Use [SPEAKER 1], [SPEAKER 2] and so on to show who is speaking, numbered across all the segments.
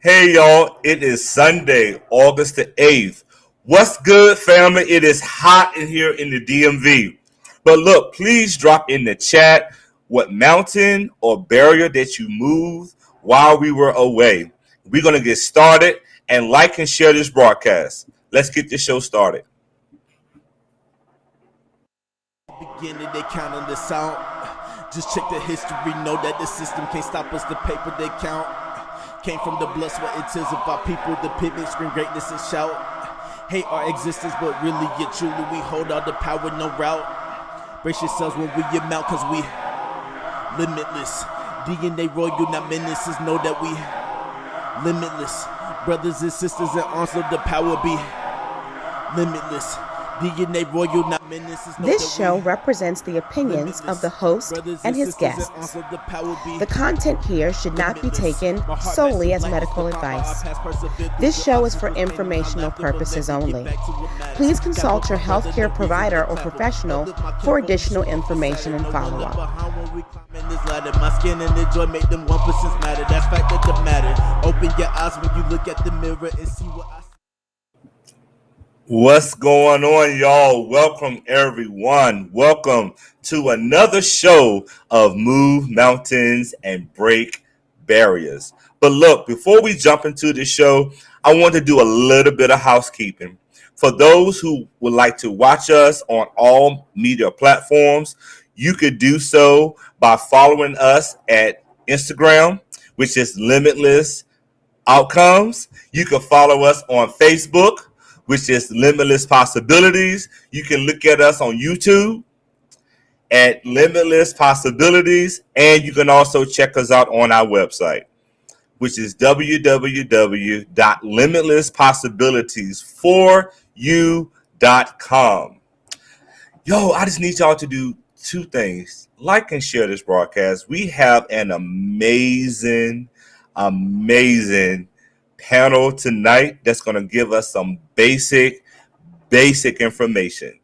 [SPEAKER 1] Hey y'all, it is Sunday, August the 8th. What's good, family? It is hot in here in the DMV. But look, please drop in the chat what mountain or barrier that you moved while we were away. We're going to get started and like and share this broadcast. Let's get this show started.
[SPEAKER 2] Beginning, they counting this out. Just check the history, know that the system can't stop us. The paper they count came from the blood, sweat, and tears of our people. The pivot, scream greatness and shout. Hate our existence, but really, yet truly, we hold all the power, no route. Brace yourselves when we amount, cause we limitless. DNA royal, not menaces, know that we limitless. Brothers and sisters in arms, of the power be limitless. DNA royal, not menaces.
[SPEAKER 3] This show represents the opinions of the host and his guests. The content here should not be taken solely as medical advice. This show is for informational purposes only. Please consult your healthcare provider or professional for additional information and follow-up.
[SPEAKER 2] My skin and the joy make them 1% matter. That's fact of the matter. Open your eyes when you look at the mirror and see what I see.
[SPEAKER 1] What's going on, y'all? Welcome, everyone. Welcome to another show of Move Mountains and Break Barriers. But look, before we jump into the show, I want to do a little bit of housekeeping. For those who would like to watch us on all media platforms, you could do so by following us at Instagram, which is Limitless Outcomes. You can follow us on Facebook, which is Limitless Possibilities. You can look at us on YouTube at Limitless Possibilities, and you can also check us out on our website, which is www.limitlesspossibilitiesforyou.com. Yo, I just need y'all to do two things. Like and share this broadcast. We have an amazing panel tonight that's going to give us some basic information.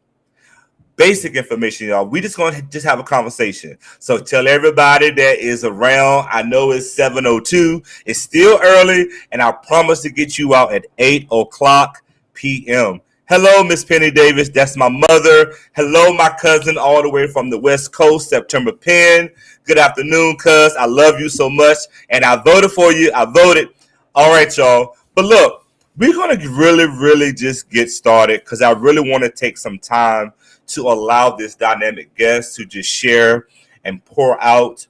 [SPEAKER 1] Basic information, y'all. We just going to just have a conversation. So tell everybody that is around. I know it's 7:02. It's still early, and I promise to get you out at 8 o'clock p.m. Hello, Miss Penny Davis. That's my mother. Hello, my cousin all the way from the West Coast, September Penn. Good afternoon, cuz. I love you so much, and I voted for you. I voted. All right, y'all. But look, we're going to really just get started because I really want to take some time to allow this dynamic guest to just share and pour out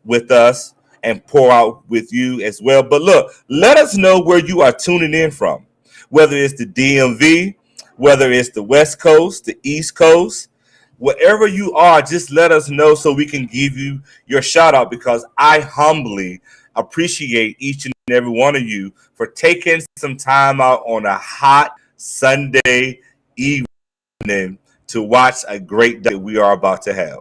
[SPEAKER 1] with us and pour out with you as well. But look, let us know where you are tuning in from, whether it's the DMV, whether it's the West Coast, the East Coast, wherever you are, just let us know so we can give you your shout out, because I humbly appreciate each and every one of you for taking some time out on a hot Sunday evening to watch a great day we are about to have.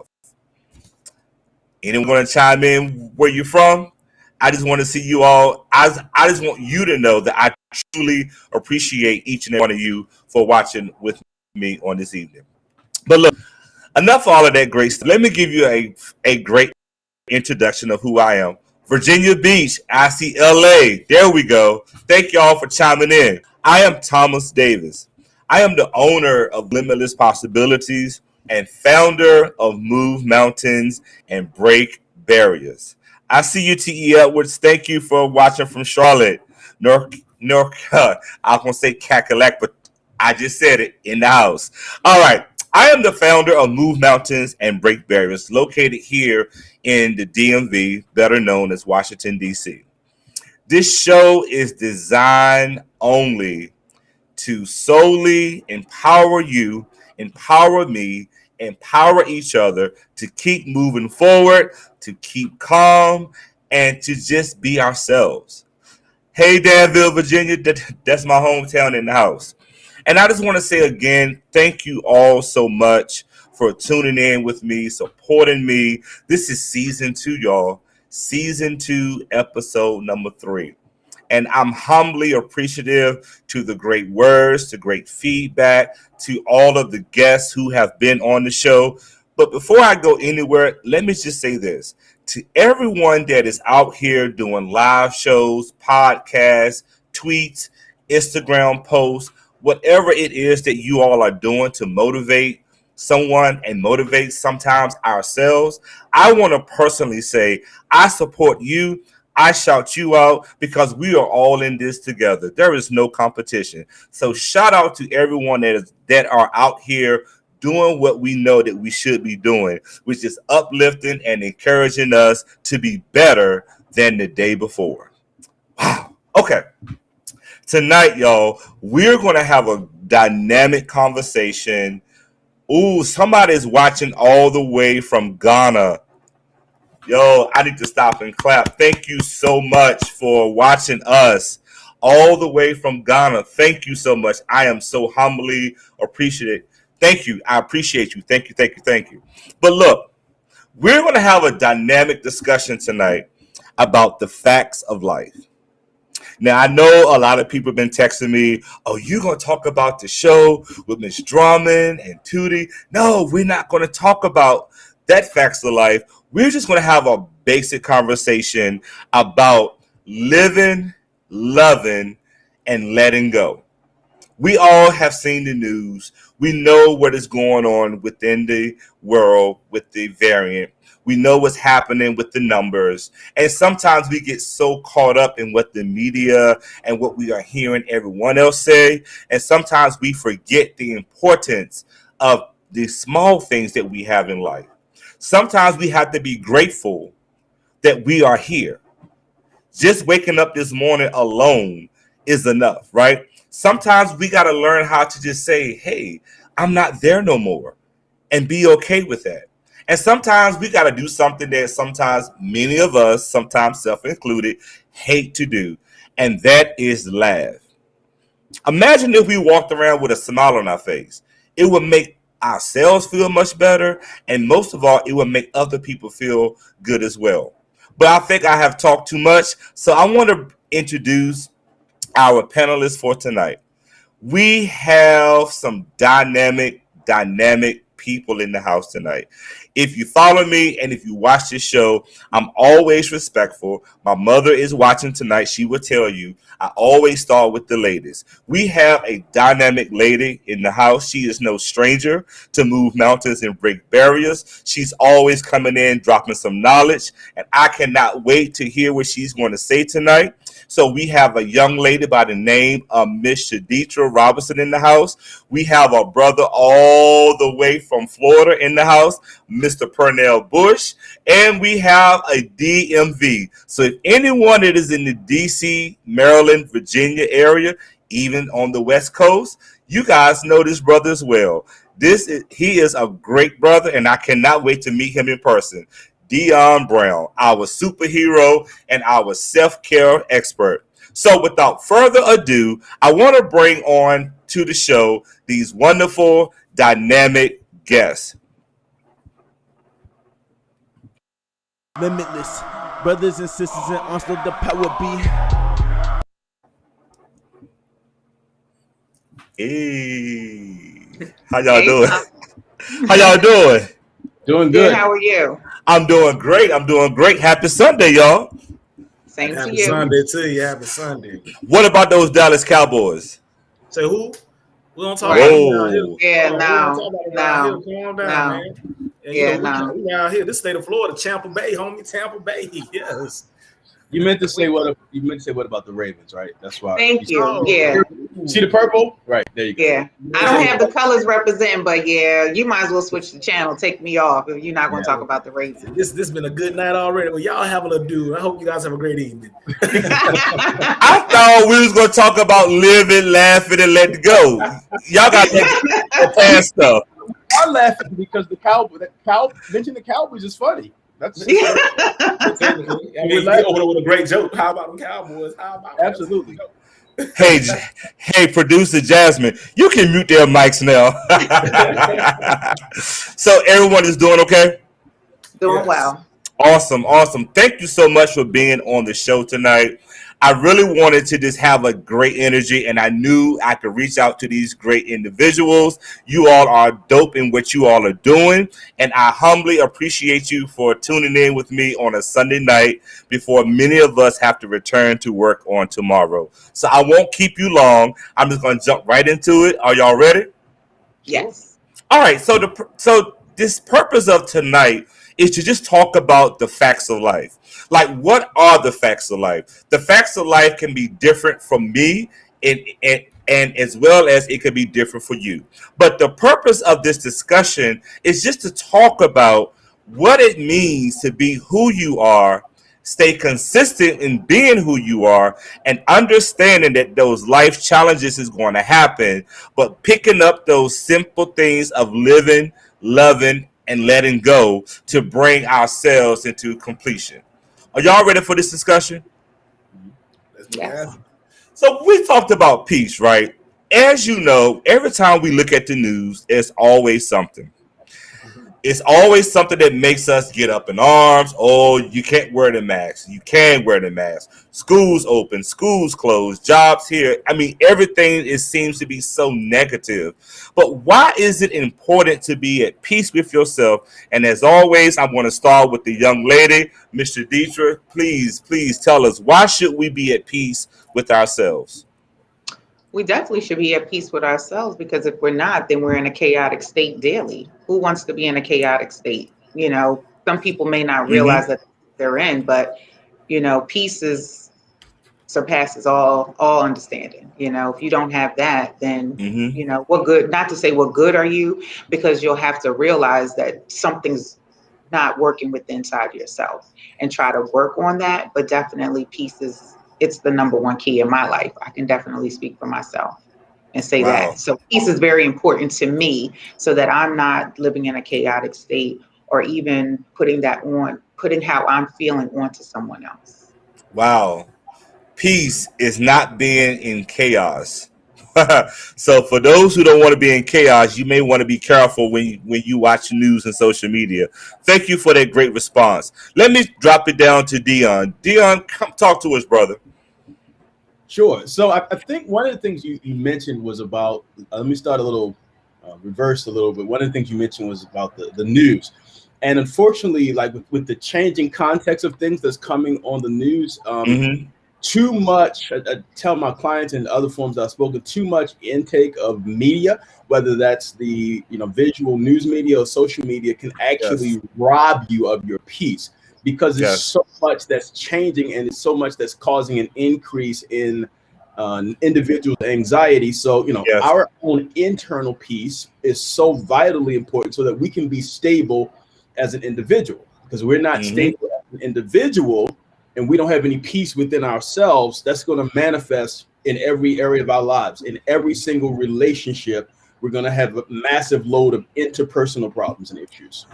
[SPEAKER 1] Anyone want to chime in where you're from? I just want to see you all. I just want you to know that I truly appreciate each and every one of you for watching with me on this evening. But look, enough of all of that great stuff. Let me give you a great introduction of who I am. Virginia Beach, I see LA. There we go. Thank y'all for chiming in. I am Thomas Davis. I am the owner of Limitless Possibilities and founder of Move Mountains and Break Barriers. I see you, T.E. Edwards. Thank you for watching from Charlotte, North. I was going to say Cackalack, but I just said it in the house. All right. I am the founder of Move Mountains and Break Barriers, located here in the DMV, better known as Washington, D.C. This show is designed only to solely empower you, empower me, empower each other to keep moving forward, to keep calm, and to just be ourselves. Hey, Danville, Virginia, that's my hometown in the house. And I just want to say again, thank you all so much for tuning in with me, supporting me. This is season 2, y'all. Season 2, episode number 3. And I'm humbly appreciative to the great words, to great feedback, to all of the guests who have been on the show. But before I go anywhere, let me just say this. to everyone that is out here doing live shows, podcasts, tweets, Instagram posts, whatever it is that you all are doing to motivate someone and motivate sometimes ourselves, I want to personally say I support you. I shout you out because we are all in this together. There is no competition. So shout out to everyone that are out here doing what we know that we should be doing, which is uplifting and encouraging us to be better than the day before. Wow. Okay. Tonight, y'all, we're going to have a dynamic conversation. Ooh, somebody's watching all the way from Ghana. Yo, I need to stop and clap. Thank you so much for watching us all the way from Ghana. Thank you so much. I am so humbly appreciative. Thank you. I appreciate you. Thank you, thank you, thank you. But look, we're going to have a dynamic discussion tonight about the facts of life. Now, I know a lot of people have been texting me, oh, you're going to talk about the show with Miss Drummond and Tootie. No, we're not going to talk about that facts of life. We're just going to have a basic conversation about living, loving, and letting go. We all have seen the news. We know what is going on within the world with the variant. We know what's happening with the numbers. And sometimes we get so caught up in what the media and what we are hearing everyone else say. And sometimes we forget the importance of the small things that we have in life. Sometimes we have to be grateful that we are here. Just waking up this morning alone is enough, right? Sometimes we got to learn how to just say, hey, I'm not there no more, and be okay with that. And sometimes we got to do something that sometimes many of us, sometimes self-included, hate to do, and that is laugh. Imagine if we walked around with a smile on our face. It would make ourselves feel much better, and most of all, it would make other people feel good as well. But I think I have talked too much, so I want to introduce our panelists for tonight. We have some dynamic people in the house tonight. If you follow me and if you watch this show, I'm always respectful. My mother is watching tonight. She will tell you I always start with the ladies. We have a dynamic lady in the house. She is no stranger to move mountains and break barriers. She's always coming in, dropping some knowledge, and I cannot wait to hear what she's going to say tonight. So we have a young lady by the name of Miss Shaditra Robinson in the house. We have a brother all the way from Florida in the house, Mr. Pernell Bush, and we have a DMV. So if anyone that is in the DC, Maryland, Virginia area, even on the West Coast, you guys know this brother as well. He is a great brother, and I cannot wait to meet him in person. Dion Brown, our superhero and our self-care expert. So without further ado, I want to bring on to the show these wonderful, dynamic guests.
[SPEAKER 2] Limitless, brothers and sisters in Arsenal, the power be.
[SPEAKER 1] Hey, how y'all doing? How y'all doing?
[SPEAKER 4] Doing good. How are you?
[SPEAKER 1] I'm doing great. Happy Sunday, y'all.
[SPEAKER 4] Same
[SPEAKER 5] Happy
[SPEAKER 4] to you.
[SPEAKER 5] Sunday to you. Happy Sunday.
[SPEAKER 1] What about those Dallas Cowboys?
[SPEAKER 5] Say who? We don't talk
[SPEAKER 4] Right.
[SPEAKER 5] about it.
[SPEAKER 4] Yeah,
[SPEAKER 5] We don't talk about it around here. Calm down, man. And, we out here. This state of Florida, Tampa Bay, homie, Tampa Bay. Yes.
[SPEAKER 6] You meant to say what about the Ravens, right? That's why.
[SPEAKER 4] Thank you. Yeah.
[SPEAKER 6] See the purple? Right, there you go.
[SPEAKER 4] Yeah. I don't have the colors representing, but yeah, you might as well switch the channel. Take me off if you're not going to talk about the Ravens.
[SPEAKER 5] This has been a good night already. Well, y'all have a little do. I hope you guys have a great evening.
[SPEAKER 1] I thought we was going to talk about living, laughing, and letting go. Y'all got that past stuff.
[SPEAKER 6] I'm laughing because mention the Cowboys is funny. That's
[SPEAKER 5] I mean, you over with a great joke. How about the Cowboys?
[SPEAKER 6] Absolutely.
[SPEAKER 1] Hey, producer Jasmine, you can mute their mics now. So everyone is doing okay?
[SPEAKER 4] Doing well.
[SPEAKER 1] Awesome. Thank you so much for being on the show tonight. I really wanted to just have a great energy, and I knew I could reach out to these great individuals. You all are dope in what you all are doing, and I humbly appreciate you for tuning in with me on a Sunday night before many of us have to return to work on tomorrow. So I won't keep you long. I'm just going to jump right into it. Are y'all ready?
[SPEAKER 4] Yes.
[SPEAKER 1] All right. So this purpose of tonight is to just talk about the facts of life. Like, what are the facts of life? The facts of life can be different from me, and as well as it could be different for you. But the purpose of this discussion is just to talk about what it means to be who you are, stay consistent in being who you are, and understanding that those life challenges is going to happen, but picking up those simple things of living, loving, and letting go to bring ourselves into completion. Are y'all ready for this discussion?
[SPEAKER 4] Yes.
[SPEAKER 1] So we talked about peace, right? As you know, every time we look at the news, there's always something. It's always something that makes us get up in arms. Oh, you can't wear the mask. You can wear the mask. Schools open, schools closed, jobs here. I mean, everything seems to be so negative. But why is it important to be at peace with yourself? And as always, I'm going to start with the young lady, Mr. Dietrich. Please tell us, why should we be at peace with ourselves?
[SPEAKER 4] We definitely should be at peace with ourselves, because if we're not, then we're in a chaotic state daily. Who wants to be in a chaotic state? Some people may not realize that they're in, but peace surpasses all understanding. If you don't have that, then what good, not to say what good are you, because you'll have to realize that something's not working with inside yourself and try to work on that. But definitely peace it's the number one key in my life. I can definitely speak for myself and say
[SPEAKER 1] Wow.
[SPEAKER 4] that. So peace is very important to me, so that I'm not living in a chaotic state, or even putting how I'm feeling onto someone else.
[SPEAKER 1] Wow. Peace is not being in chaos. So for those who don't want to be in chaos, you may want to be careful when you watch news and social media. Thank you for that great response. Let me drop it down to Dion. Dion, come talk to us, brother.
[SPEAKER 6] Sure. So I think one of the things you mentioned was about, let me start a little, reverse a little bit. One of the things you mentioned was about the news. And unfortunately, like with the changing context of things that's coming on the news, too much, I tell my clients and other forums I've spoken, too much intake of media, whether that's the visual news media or social media, can actually rob you of your peace, because there's so much that's changing, and it's so much that's causing an increase in individuals' anxiety. So our own internal peace is so vitally important, so that we can be stable as an individual, because we're not stable as an individual and we don't have any peace within ourselves. That's going to manifest in every area of our lives. In every single relationship, we're going to have a massive load of interpersonal problems and issues.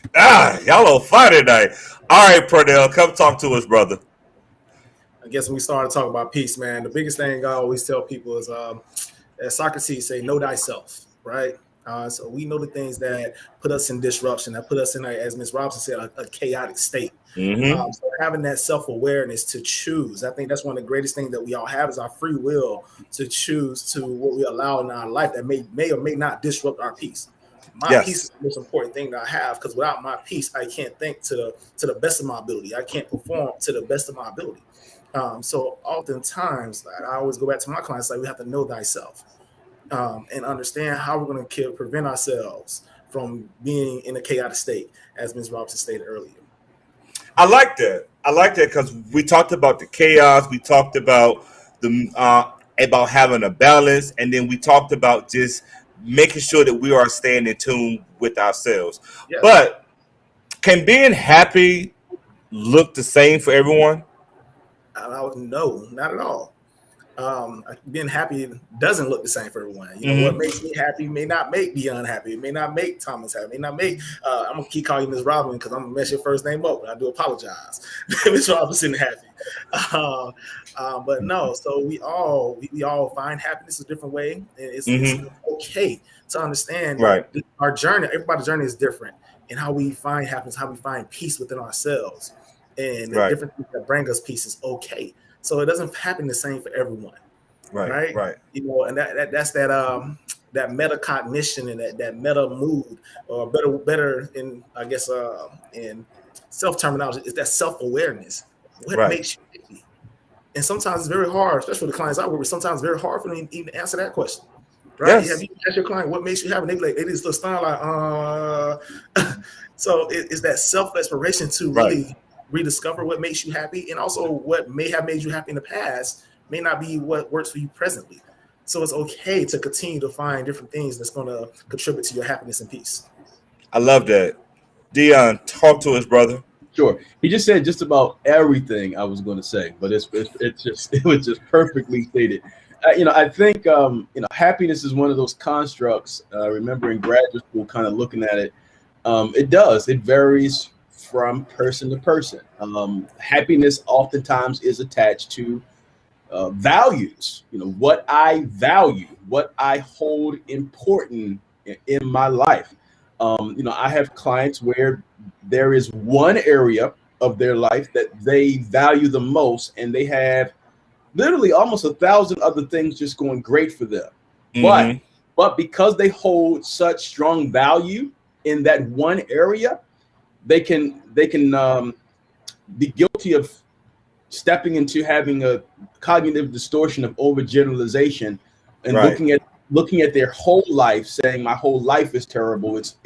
[SPEAKER 1] Y'all on fire tonight. All right, Pernell, come talk to us, brother.
[SPEAKER 5] I guess when we started talking about peace, man, the biggest thing I always tell people is, as Socrates say, know thyself, right? So we know the things that put us in disruption, that put us in, as Ms. Robinson said, a chaotic state. So having that self-awareness to choose, I think that's one of the greatest things that we all have, is our free will to choose to what we allow in our life that may or may not disrupt our peace. My peace is the most important thing that I have, because without my peace, I can't think to the best of my ability. I can't perform to the best of my ability. So oftentimes, I always go back to my clients, like, we have to know thyself. And understand how we're going to prevent ourselves from being in a chaotic state, as Ms. Robinson stated earlier.
[SPEAKER 1] I like that because we talked about the chaos. We talked about about having a balance, and then we talked about just making sure that we are staying in tune with ourselves. Yes. But can being happy look the same for everyone?
[SPEAKER 5] No, not at all. Being happy doesn't look the same for everyone. What makes me happy may not make Dion happy. It may not make Thomas happy. It may not make, I'm going to keep calling you Ms. Robin, because I'm going to mess your first name up, but I do apologize. Ms. Robinson happy. But no, so we all find happiness a different way. And it's okay to understand our journey. Everybody's journey is different, and how we find happiness, how we find peace within ourselves. and the
[SPEAKER 1] Right.
[SPEAKER 5] different things that bring us peace is okay. So it doesn't happen the same for everyone,
[SPEAKER 1] Right.
[SPEAKER 5] right?
[SPEAKER 1] Right.
[SPEAKER 5] And that's that metacognition and that meta mood, or better in, I guess, in self terminology, is that self awareness. What
[SPEAKER 1] Right.
[SPEAKER 5] makes you happy? And sometimes it's very hard, especially for the clients I work with. Sometimes it's very hard for them to even answer that question. Right? Have
[SPEAKER 1] Yes.
[SPEAKER 5] you asked your client what makes you happy? They be like, they just look stunned, like, So it's that self exploration to
[SPEAKER 1] Right.
[SPEAKER 5] really rediscover what makes you happy, and also what may have made you happy in the past may not be what works for you presently. So it's okay to continue to find different things that's going to contribute to your happiness and peace.
[SPEAKER 1] I love that. Dion, talk to us, brother.
[SPEAKER 6] Sure. He just said just about everything I was going to say, but it's just it was just perfectly stated. I think happiness is one of those constructs. Remember in graduate school, kind of looking at it, it varies from person to person. Happiness oftentimes is attached to values. What I value, what I hold important in my life. I have clients where there is one area of their life that they value the most, and they have literally almost 1,000 other things just going great for them. But
[SPEAKER 1] Mm-hmm.
[SPEAKER 6] but because they hold such strong value in that one area, they can be guilty of stepping into having a cognitive distortion of overgeneralization and
[SPEAKER 1] Right.
[SPEAKER 6] looking at their whole life, saying my whole life is terrible, it's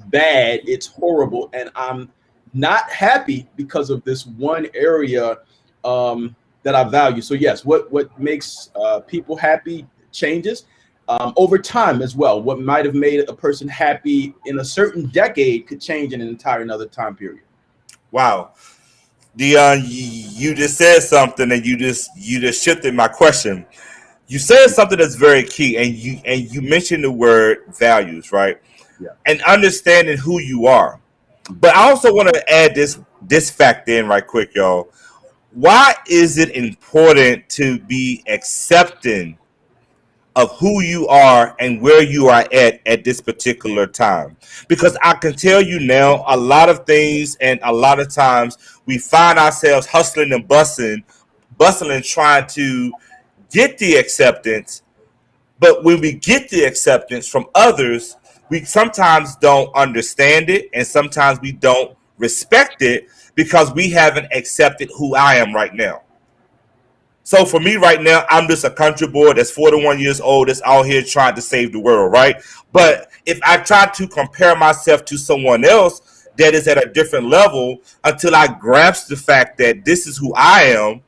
[SPEAKER 6] bad, it's horrible, and I'm not happy because of this one area that I value. So yes, what makes people happy changes over time as well. What might have made a person happy in a certain decade could change in an entire another time period.
[SPEAKER 1] Wow. Dion, you just said something, and you just shifted my question. You said something that's very key, and you mentioned the word values, right?
[SPEAKER 6] Yeah.
[SPEAKER 1] And understanding who you are. But I also want to add this fact in right quick, y'all. Why is it important to be accepting of who you are and where you are at this particular time? Because I can tell you now, a lot of things, and a lot of times we find ourselves hustling and bustling, trying to get the acceptance. But when we get the acceptance from others, we sometimes don't understand it, and sometimes we don't respect it because we haven't accepted who I am right now. So for me right now, I'm just a country boy that's 41 years old that's out here trying to save the world, right? But if I try to compare myself to someone else that is at a different level until I grasp the fact that this is who I am,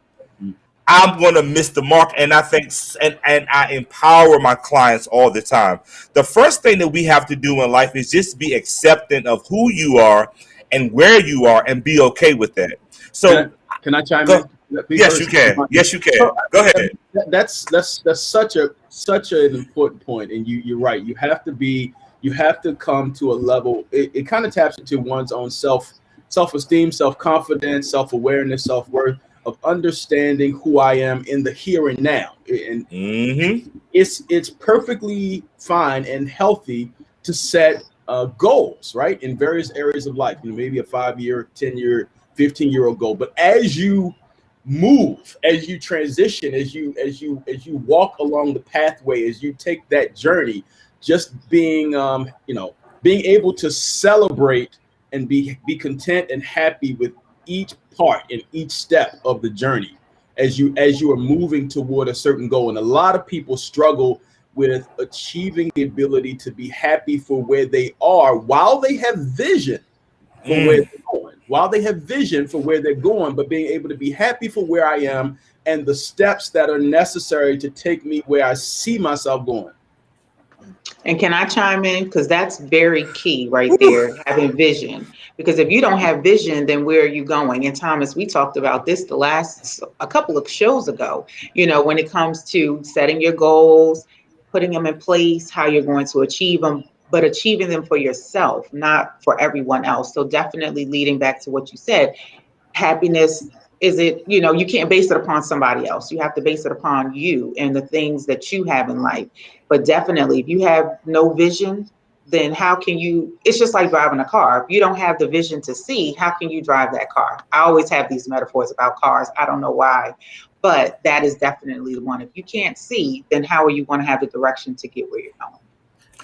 [SPEAKER 1] I'm gonna miss the mark. And I think, and I empower my clients all the time. The first thing that we have to do in life is just be accepting of who you are and where you are, and be okay with that.
[SPEAKER 6] Can I,
[SPEAKER 1] So
[SPEAKER 6] can I chime
[SPEAKER 1] go.
[SPEAKER 6] in? Please,
[SPEAKER 1] Yes, you
[SPEAKER 6] first.
[SPEAKER 1] can. Yes, you can.
[SPEAKER 6] So
[SPEAKER 1] Go ahead.
[SPEAKER 6] that's such an important point, and you're right. You have to come to a level. It kind of taps into one's own self esteem, self confidence, self awareness, self worth, of understanding who I am in the here and now. And
[SPEAKER 1] Mm-hmm.
[SPEAKER 6] it's perfectly fine and healthy to set goals, right, in various areas of life. Maybe a 5-year, 10-year, 15-year-old goal. But as you move, as you transition, as you walk along the pathway, as you take that journey, just being able to celebrate and be content and happy with each part and each step of the journey as you are moving toward a certain goal. And a lot of people struggle with achieving the ability to be happy for where they are while they have vision for where
[SPEAKER 1] Mm.
[SPEAKER 6] they're going, but being able to be happy for where I am and the steps that are necessary to take me where I see myself going.
[SPEAKER 4] And can I chime in? Because that's very key right there, having vision. Because if you don't have vision, then where are you going? And Thomas, we talked about this a couple of shows ago, when it comes to setting your goals, putting them in place, how you're going to achieve them, but achieving them for yourself, not for everyone else. So definitely leading back to what you said, happiness is it, you can't base it upon somebody else. You have to base it upon you and the things that you have in life. But definitely, if you have no vision, then how can you, it's just like driving a car. If you don't have the vision to see, how can you drive that car? I always have these metaphors about cars. I don't know why, but that is definitely the one. If you can't see, then how are you going to have the direction to get where you're going?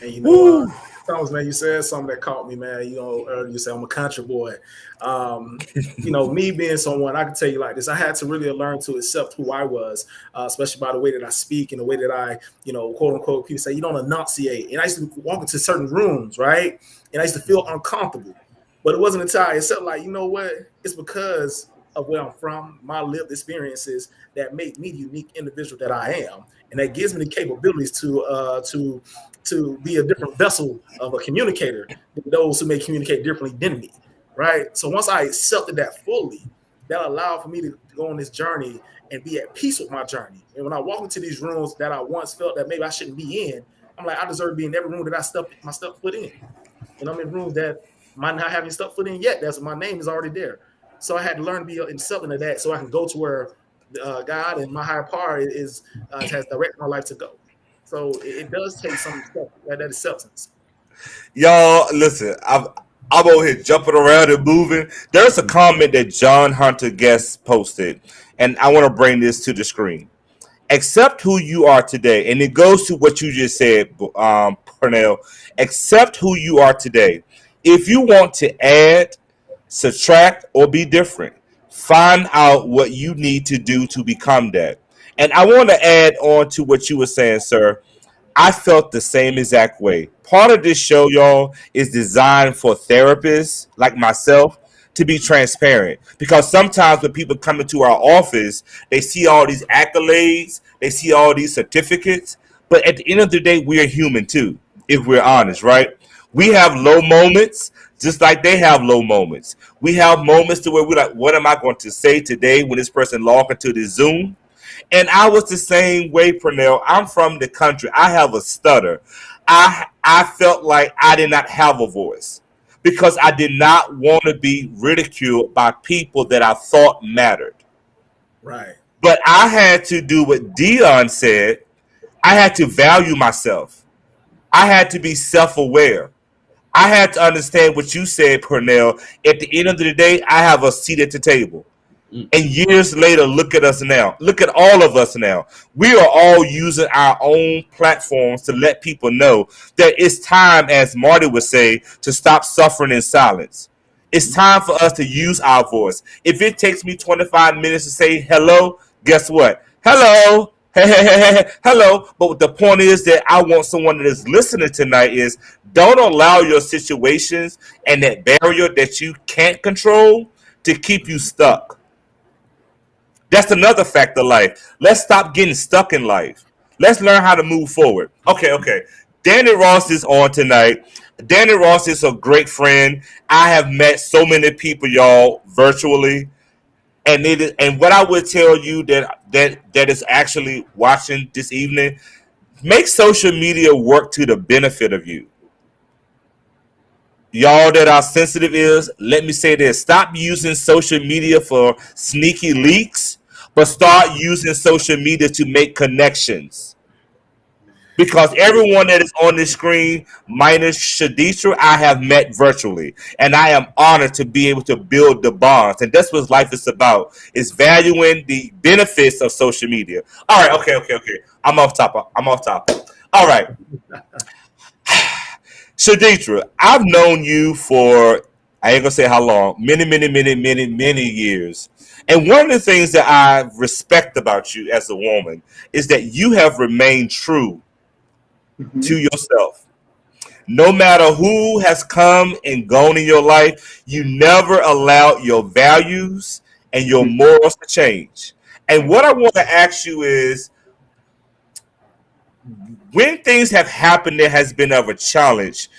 [SPEAKER 5] And you know, Thomas, man, you said something that caught me, man. You know, earlier you said I'm a country boy. You know, me being someone, I can tell you like this, I had to really learn to accept who I was, especially by the way that I speak and the way that I, you know, quote unquote, people say you don't enunciate. And I used to walk into certain rooms, right? And I used to feel uncomfortable. But it wasn't until I accepted, like, you know what? It's because of where I'm from, my lived experiences that make me the unique individual that I am. And that gives me the capabilities to be a different vessel of a communicator than those who may communicate differently than me, right? So once I accepted that fully, that allowed for me to go on this journey and be at peace with my journey. And when I walk into these rooms that I once felt that maybe I shouldn't be in, I'm like, I deserve to be in every room that I step foot in. And I'm in rooms that might not having stepped foot in yet. That's my name is already there. So I had to learn to be accepting of that so I can go to where God and my higher power has directed my life to go. So it does take some stuff that acceptance.
[SPEAKER 1] Y'all, listen, I'm over here jumping around and moving. There's a comment that John Hunter Guest posted, and I want to bring this to the screen. Accept who you are today. And it goes to what you just said, Pernell. Accept who you are today. If you want to add, subtract, or be different, find out what you need to do to become that. And I want to add on to what you were saying, sir. I felt the same exact way. Part of this show, y'all, is designed for therapists like myself to be transparent. Because sometimes when people come into our office, they see all these accolades, they see all these certificates. But at the end of the day, we're human too, if we're honest, right? We have low moments, just like they have low moments. We have moments to where we're like, what am I going to say today when this person log into the Zoom? And I was the same way, Pernell. I'm from the country. I have a stutter. I felt like I did not have a voice because I did not want to be ridiculed by people that I thought mattered.
[SPEAKER 5] Right.
[SPEAKER 1] But I had to do what Dion said. I had to value myself. I had to be self-aware. I had to understand what you said, Pernell. At the end of the day, I have a seat at the table. And years later, look at us now. Look at all of us now. We are all using our own platforms to let people know that it's time, as Marty would say, to stop suffering in silence. It's time for us to use our voice. If it takes me 25 minutes to say hello, guess what? Hello. Hey, hello. But the point is that I want someone that is listening tonight is don't allow your situations and that barrier that you can't control to keep you stuck. That's another fact of life. Let's stop getting stuck in life. Let's learn how to move forward. Okay. Danny Ross is on tonight. Danny Ross is a great friend. I have met so many people, y'all, virtually. And what I would tell you that is actually watching this evening, make social media work to the benefit of you. Y'all that are sensitive is, let me say this. Stop using social media for sneaky leaks, but start using social media to make connections. Because everyone that is on this screen, minus Shaditra, I have met virtually. And I am honored to be able to build the bonds. And that's what life is about, is valuing the benefits of social media. All right, okay. I'm off topic. All right. Shaditra, I've known you for, I ain't gonna say how long, many years. And one of the things that I respect about you as a woman is that you have remained true to yourself. No matter who has come and gone in your life, you never allowed your values and your morals to change. And what I want to ask you is, when things have happened that has been of a challenge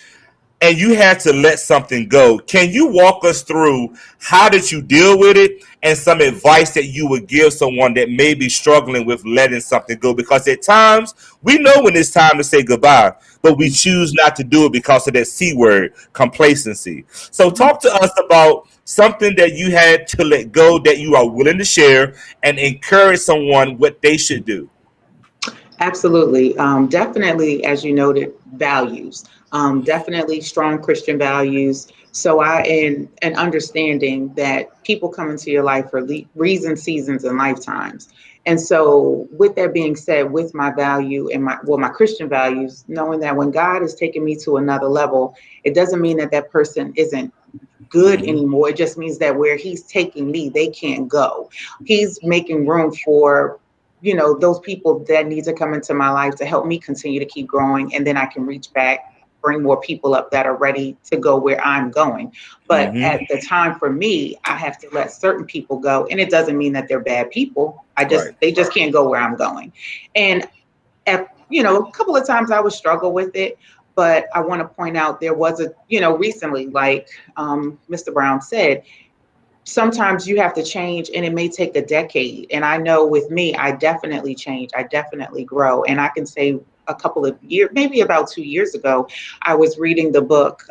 [SPEAKER 1] and you had to let something go, can you walk us through how did you deal with it and some advice that you would give someone that may be struggling with letting something go? Because at times we know when it's time to say goodbye, but we choose not to do it because of that C word, complacency. So talk to us about something that you had to let go that you are willing to share and encourage someone what they should do.
[SPEAKER 4] Absolutely. Definitely, as you noted, values. Definitely strong Christian values. So and understanding that people come into your life for reasons, seasons, and lifetimes. And so, with that being said, with my value and my Christian values, knowing that when God is taking me to another level, it doesn't mean that that person isn't good
[SPEAKER 1] Mm-hmm.
[SPEAKER 4] anymore. It just means that where he's taking me, they can't go. He's making room for, those people that need to come into my life to help me continue to keep growing. And then I can reach back, bring more people up that are ready to go where I'm going. But
[SPEAKER 1] Mm-hmm.
[SPEAKER 4] at the time for me, I have to let certain people go. And it doesn't mean that they're bad people.
[SPEAKER 1] Right.
[SPEAKER 4] They just can't go where I'm going. And a couple of times I would struggle with it, but I want to point out there was recently, like Mr. Brown said, sometimes you have to change and it may take a decade. And I know with me, I definitely change. I definitely grow. And I can say a couple of years, maybe about 2 years ago, I was reading the book,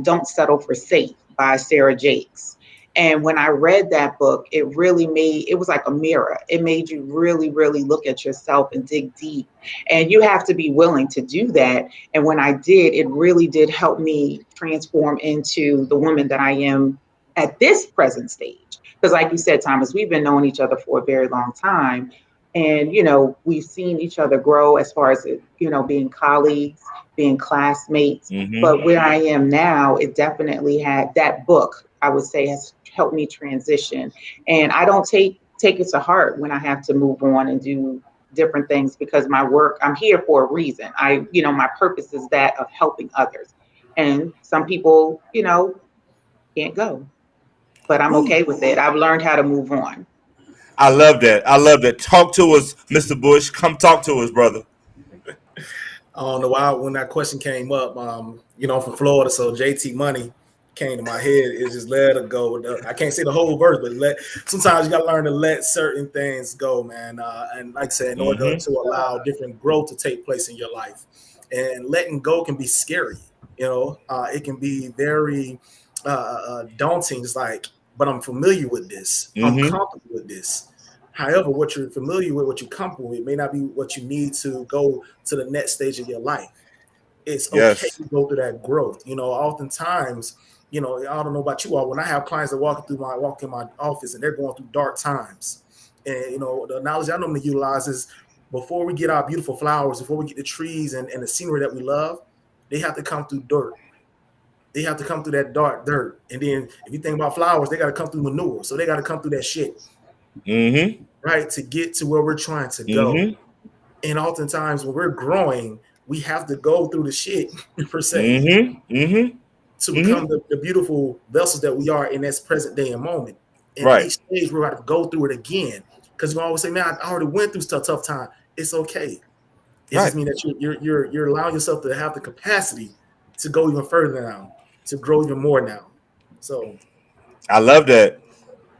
[SPEAKER 4] Don't Settle for Safe by Sarah Jakes. And when I read that book, it was like a mirror. It made you really, really look at yourself and dig deep. And you have to be willing to do that. And when I did, it really did help me transform into the woman that I am at this present stage. Because like you said, Thomas, we've been knowing each other for a very long time. And, we've seen each other grow as far as, being colleagues, being classmates.
[SPEAKER 1] Mm-hmm.
[SPEAKER 4] But where I am now, it definitely had that book, I would say, has helped me transition. And I don't take it to heart when I have to move on and do different things because my work, I'm here for a reason. My purpose is that of helping others. And some people, can't go, but I'm
[SPEAKER 1] Woo.
[SPEAKER 4] okay with it. I've learned how to move on.
[SPEAKER 1] I love that. I love that. Talk to us, Mr. Bush. Come talk to us, brother.
[SPEAKER 5] I don't know why when that question came up, I'm from Florida, so JT Money came to my head. It just let it go. I can't say the whole verse, but sometimes you got to learn to let certain things go, man. And like I said, in order
[SPEAKER 1] Mm-hmm.
[SPEAKER 5] to allow different growth to take place in your life, and letting go can be scary. It can be very daunting. It's like, but I'm familiar with this. I'm
[SPEAKER 1] Mm-hmm.
[SPEAKER 5] comfortable with this. However, what you're familiar with, what you're comfortable with, may not be what you need to go to the next stage of your life. It's okay
[SPEAKER 1] Yes.
[SPEAKER 5] to go through that growth. Oftentimes, I don't know about you all. When I have clients that walk in my office and they're going through dark times, and the knowledge I normally utilize is before we get our beautiful flowers, before we get the trees and the scenery that we love, they have to come through dirt. They have to come through that dark dirt. And then if you think about flowers, they got to come through manure. So they got to come through that shit,
[SPEAKER 1] Mm-hmm.
[SPEAKER 5] right, to get to where we're trying to go.
[SPEAKER 1] Mm-hmm.
[SPEAKER 5] And oftentimes when we're growing, we have to go through the shit per se
[SPEAKER 1] Mm-hmm. Mm-hmm.
[SPEAKER 5] to
[SPEAKER 1] Mm-hmm.
[SPEAKER 5] become the beautiful vessels that we are in this present day and moment. And
[SPEAKER 1] Right.
[SPEAKER 5] each stage we're going to go through it again. Because you always say, man, I already went through tough time. It's okay. It
[SPEAKER 1] Right.
[SPEAKER 5] just means that you're allowing yourself to have the capacity to go even further now, to grow even more now. So
[SPEAKER 1] I love that.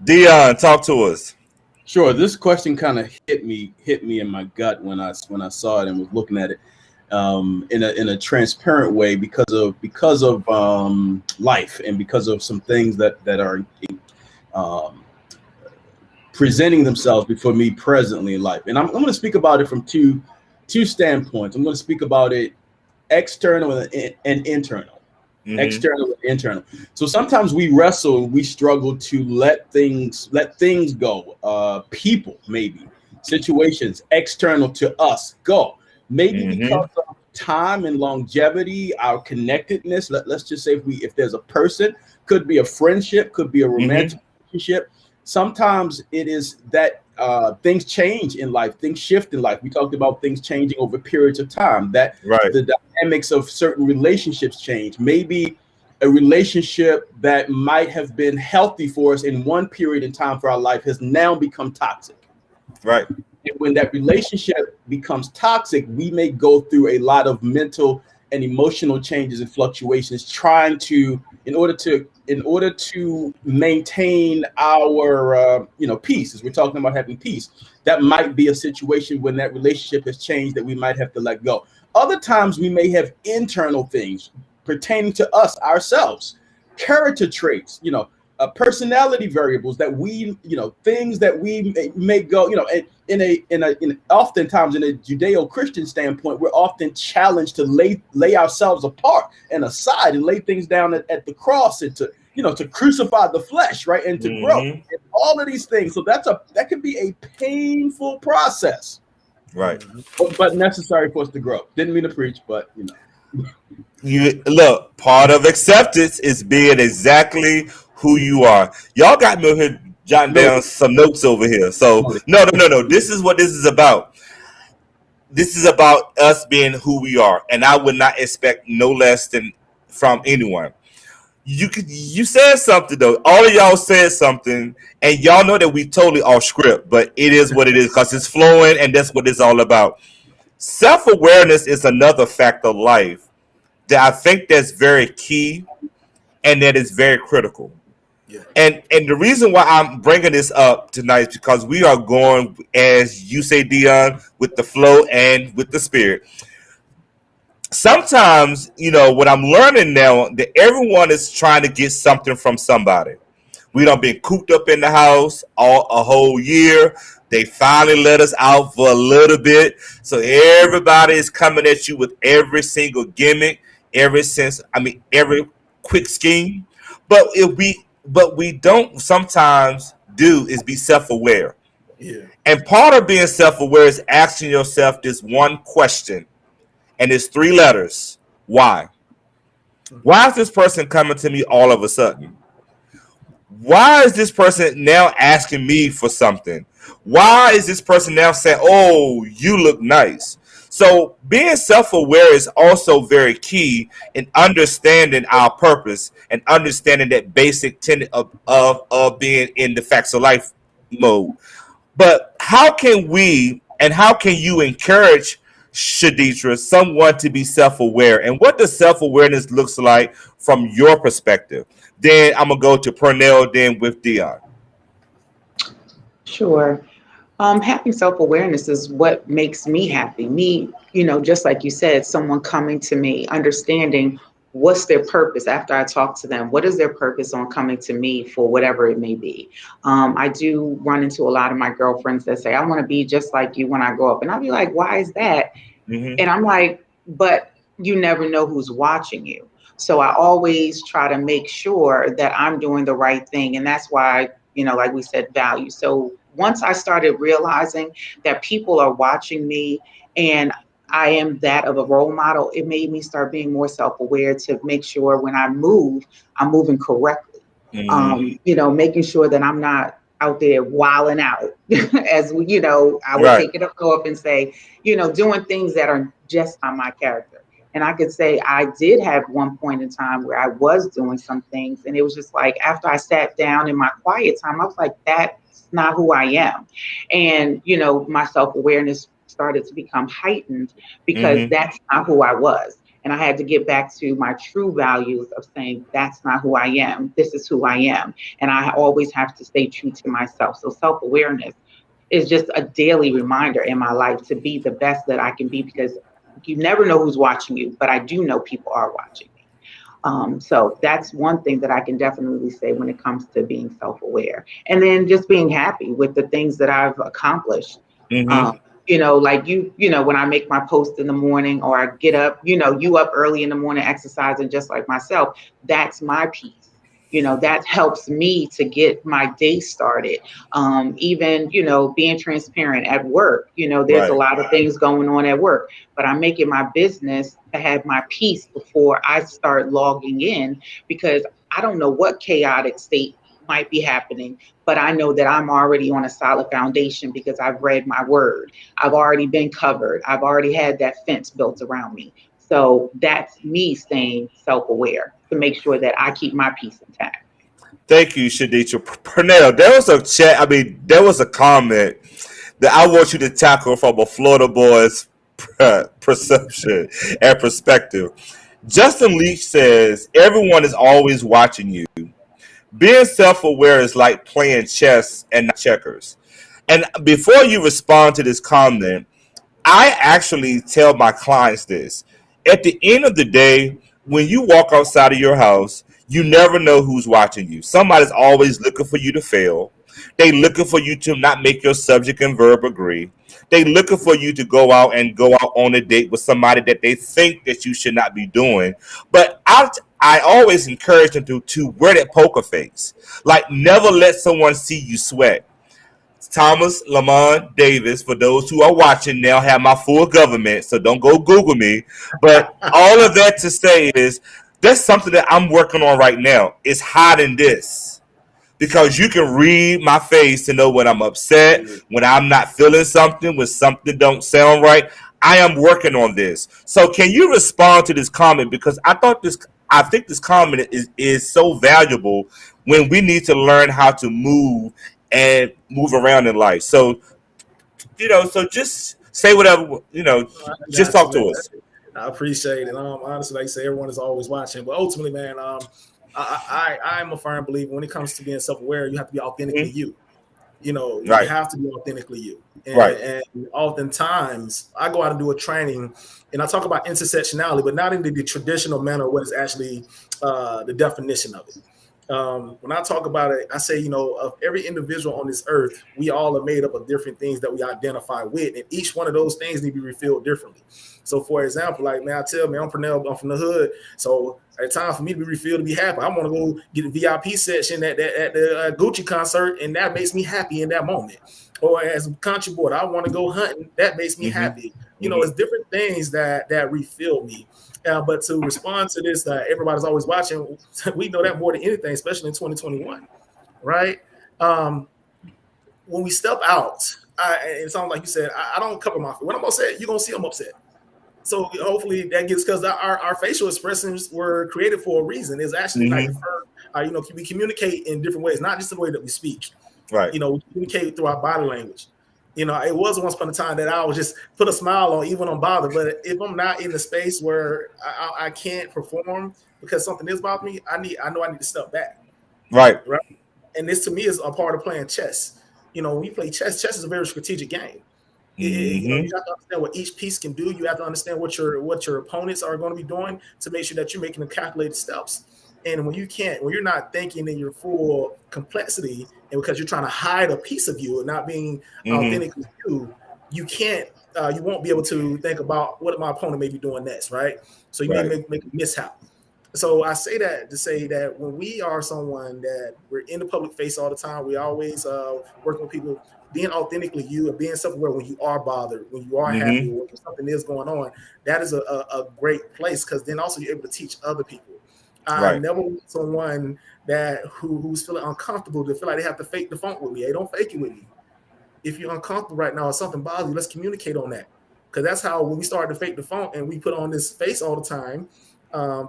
[SPEAKER 1] Dion, talk to us.
[SPEAKER 6] Sure. This question kind of hit me in my gut when I saw it and was looking at it in a transparent way because of life and because of some things that are um, presenting themselves before me presently in life. And I'm going to speak about it from two standpoints. I'm going to speak about it external and internal.
[SPEAKER 1] Mm-hmm.
[SPEAKER 6] External and internal. So sometimes we wrestle, we struggle to let things go. People, maybe situations external to us go. Maybe
[SPEAKER 1] Mm-hmm.
[SPEAKER 6] because of time and longevity, our connectedness. Let's just say if there's a person, could be a friendship, could be a
[SPEAKER 1] Mm-hmm.
[SPEAKER 6] romantic relationship. Sometimes it is that things change in life, things shift in life. We talked about things changing over periods of time. That
[SPEAKER 1] Right.
[SPEAKER 6] the dynamics of certain relationships change. Maybe a relationship that might have been healthy for us in one period in time for our life has now become toxic.
[SPEAKER 1] Right.
[SPEAKER 6] And when that relationship becomes toxic, we may go through a lot of mental and emotional changes and fluctuations trying to in order to maintain our peace. As we're talking about having peace, that might be a situation when that relationship has changed that we might have to let go. Other times we may have internal things pertaining to us ourselves, character traits. personality variables that we, things that we may go, in oftentimes in a Judeo-Christian standpoint, we're often challenged to lay ourselves apart and aside and lay things down at the cross and to crucify the flesh, right, and to grow, and all of these things. So that can be a painful process,
[SPEAKER 1] right?
[SPEAKER 6] But necessary for us to grow. Didn't mean to preach, but
[SPEAKER 1] You look, part of acceptance is being exactly who you are. Y'all got me over here jotting down some notes over here. So no. This is what this is about. This is about us being who we are, and I would not expect no less than from anyone. You said something though. All of y'all said something, and y'all know that we totally off script, but it is what it is because it's flowing, and that's what it's all about. Self-awareness is another fact of life that I think that's very key and that is very critical.
[SPEAKER 5] Yeah.
[SPEAKER 1] And the reason why I'm bringing this up tonight is because we are going, as you say, Dion, with the flow and with the spirit. Sometimes, what I'm learning now that everyone is trying to get something from somebody. We done been cooped up in the house a whole year. They finally let us out for a little bit. So everybody is coming at you with every single gimmick, every quick scheme. But we don't sometimes do is be self-aware.
[SPEAKER 5] Yeah.
[SPEAKER 1] And part of being self-aware is asking yourself this one question. And it's 3 letters. Why? Why is this person coming to me all of a sudden? Why is this person now asking me for something? Why is this person now saying, oh, you look nice? So being self-aware is also very key in understanding our purpose and understanding that basic tenet of being in the facts of life mode. But how can you encourage Shaditra, someone to be self-aware, and what does self-awareness looks like from your perspective? Then I'm gonna go to Pernell, then with Dion.
[SPEAKER 4] Sure. Having self-awareness is what makes me happy. Me, just like you said, someone coming to me, understanding what's their purpose after I talk to them. What is their purpose on coming to me for whatever it may be? I do run into a lot of my girlfriends that say, I want to be just like you when I grow up. And I'll be like, why is that? And I'm like, but you never know who's watching you. So I always try to make sure that I'm doing the right thing. And that's why, like we said, value. So once I started realizing that people are watching me and I am that of a role model, it made me start being more self-aware to make sure when I move, I'm moving correctly. Making sure that I'm not out there wilding out as I would take it up and say, doing things that are just on my character. And I could say I did have one point in time where I was doing some things, and it was just like after I sat down in my quiet time, I was like, that's not who I am. And, my self-awareness started to become heightened because that's not who I was. And I had to get back to my true values of saying, that's not who I am. This is who I am. And I always have to stay true to myself. So self-awareness is just a daily reminder in my life to be the best that I can be, because you never know who's watching you, but I do know people are watching me. So that's one thing that I can definitely say when it comes to being self-aware. And then just being happy with the things that I've accomplished. When I make my post in the morning or I get up, you up early in the morning exercising just like myself, that's my peace. That helps me to get my day started. Even, being transparent at work, there's a lot of things going on at work, but I'm making my business to have my peace before I start logging in, because I don't know what chaotic state might be happening, but I know that I'm already on a solid foundation because I've read my word. I've already been covered. I've already had that fence built around me. So that's me staying self-aware to make sure that I keep my peace intact.
[SPEAKER 1] Thank you, Shaditra. Pernell, there was a comment that I want you to tackle from a Florida boy's perception and perspective. Justin Leach says, everyone is always watching you. Being self-aware is like playing chess and not checkers. And before you respond to this comment, I actually tell my clients this. At the end of the day, when you walk outside of your house, You never know who's watching you. Somebody's always looking for you to fail. They looking for you to not make your subject and verb agree. They looking for you to go out on a date with somebody that they think that you should not be doing. But I always encourage them to wear that poker face. Like, never let someone see you sweat. Thomas Lamont Davis, for those who are watching now, have my full government, so don't go Google me. But all of that to say is that's something that I'm working on right now. Is hiding this, because you can read my face to know when I'm upset, when I'm not feeling something, when something don't sound right. I am working on this. So can you respond to this comment? Because I think this comment is so valuable when we need to learn how to move and move around in life. So, so just say whatever, just
[SPEAKER 5] Got you,
[SPEAKER 1] talk
[SPEAKER 5] man.
[SPEAKER 1] to us.
[SPEAKER 5] I appreciate it. Honestly, like you say, everyone is always watching, but ultimately, man, I'm a firm believer when it comes to being self-aware, you have to be authentically you. You
[SPEAKER 1] Right.
[SPEAKER 5] have to be authentically you.
[SPEAKER 1] Right.
[SPEAKER 5] And oftentimes I go out and do a training and I talk about intersectionality, but not in the traditional manner, what is actually the definition of it. When I talk about it, I say, of every individual on this earth, we all are made up of different things that we identify with, and each one of those things need to be refilled differently. So, for example, like, man, I tell me I'm Pernell, I'm from the hood, so it's time for me to be refilled, to be happy. I want to go get a VIP section at the Gucci concert, and that makes me happy in that moment. Or as a country boy, I want to go hunting, that makes me happy. It's different things that refill me. But to respond to this, everybody's always watching. We know that more than anything, especially in 2021, right? When we step out, it sounds like you said, I don't cover my feet. When I'm upset, you're gonna see I'm upset. So hopefully that gets, because our facial expressions were created for a reason. It's actually like, we communicate in different ways, not just the way that we speak.
[SPEAKER 1] Right.
[SPEAKER 5] We communicate through our body language. It was once upon a time that I would just put a smile on, even on bother. But if I'm not in the space where I can't perform because something is bothering me, I know I need to step back.
[SPEAKER 1] Right.
[SPEAKER 5] And this to me is a part of playing chess. When you play chess is a very strategic game. You have to understand what each piece can do. You have to understand what your opponents are going to be doing to make sure that you're making the calculated steps. And when you're not thinking in your full complexity, and because you're trying to hide a piece of you and not being authentically you can't, you won't be able to think about what my opponent may be doing next, right? So you may make a mishap. So I say that to say that when we are someone that we're in the public face all the time, we always working with people, being authentically you and being self-aware when you are bothered, when you are happy, when something is going on, that is a great place, because then also you're able to teach other people. I never want someone who's feeling uncomfortable to feel like they have to fake the funk with me. Hey, don't fake it with me. If you're uncomfortable right now or something bothers you, let's communicate on that. Because that's how, when we start to fake the funk and we put on this face all the time,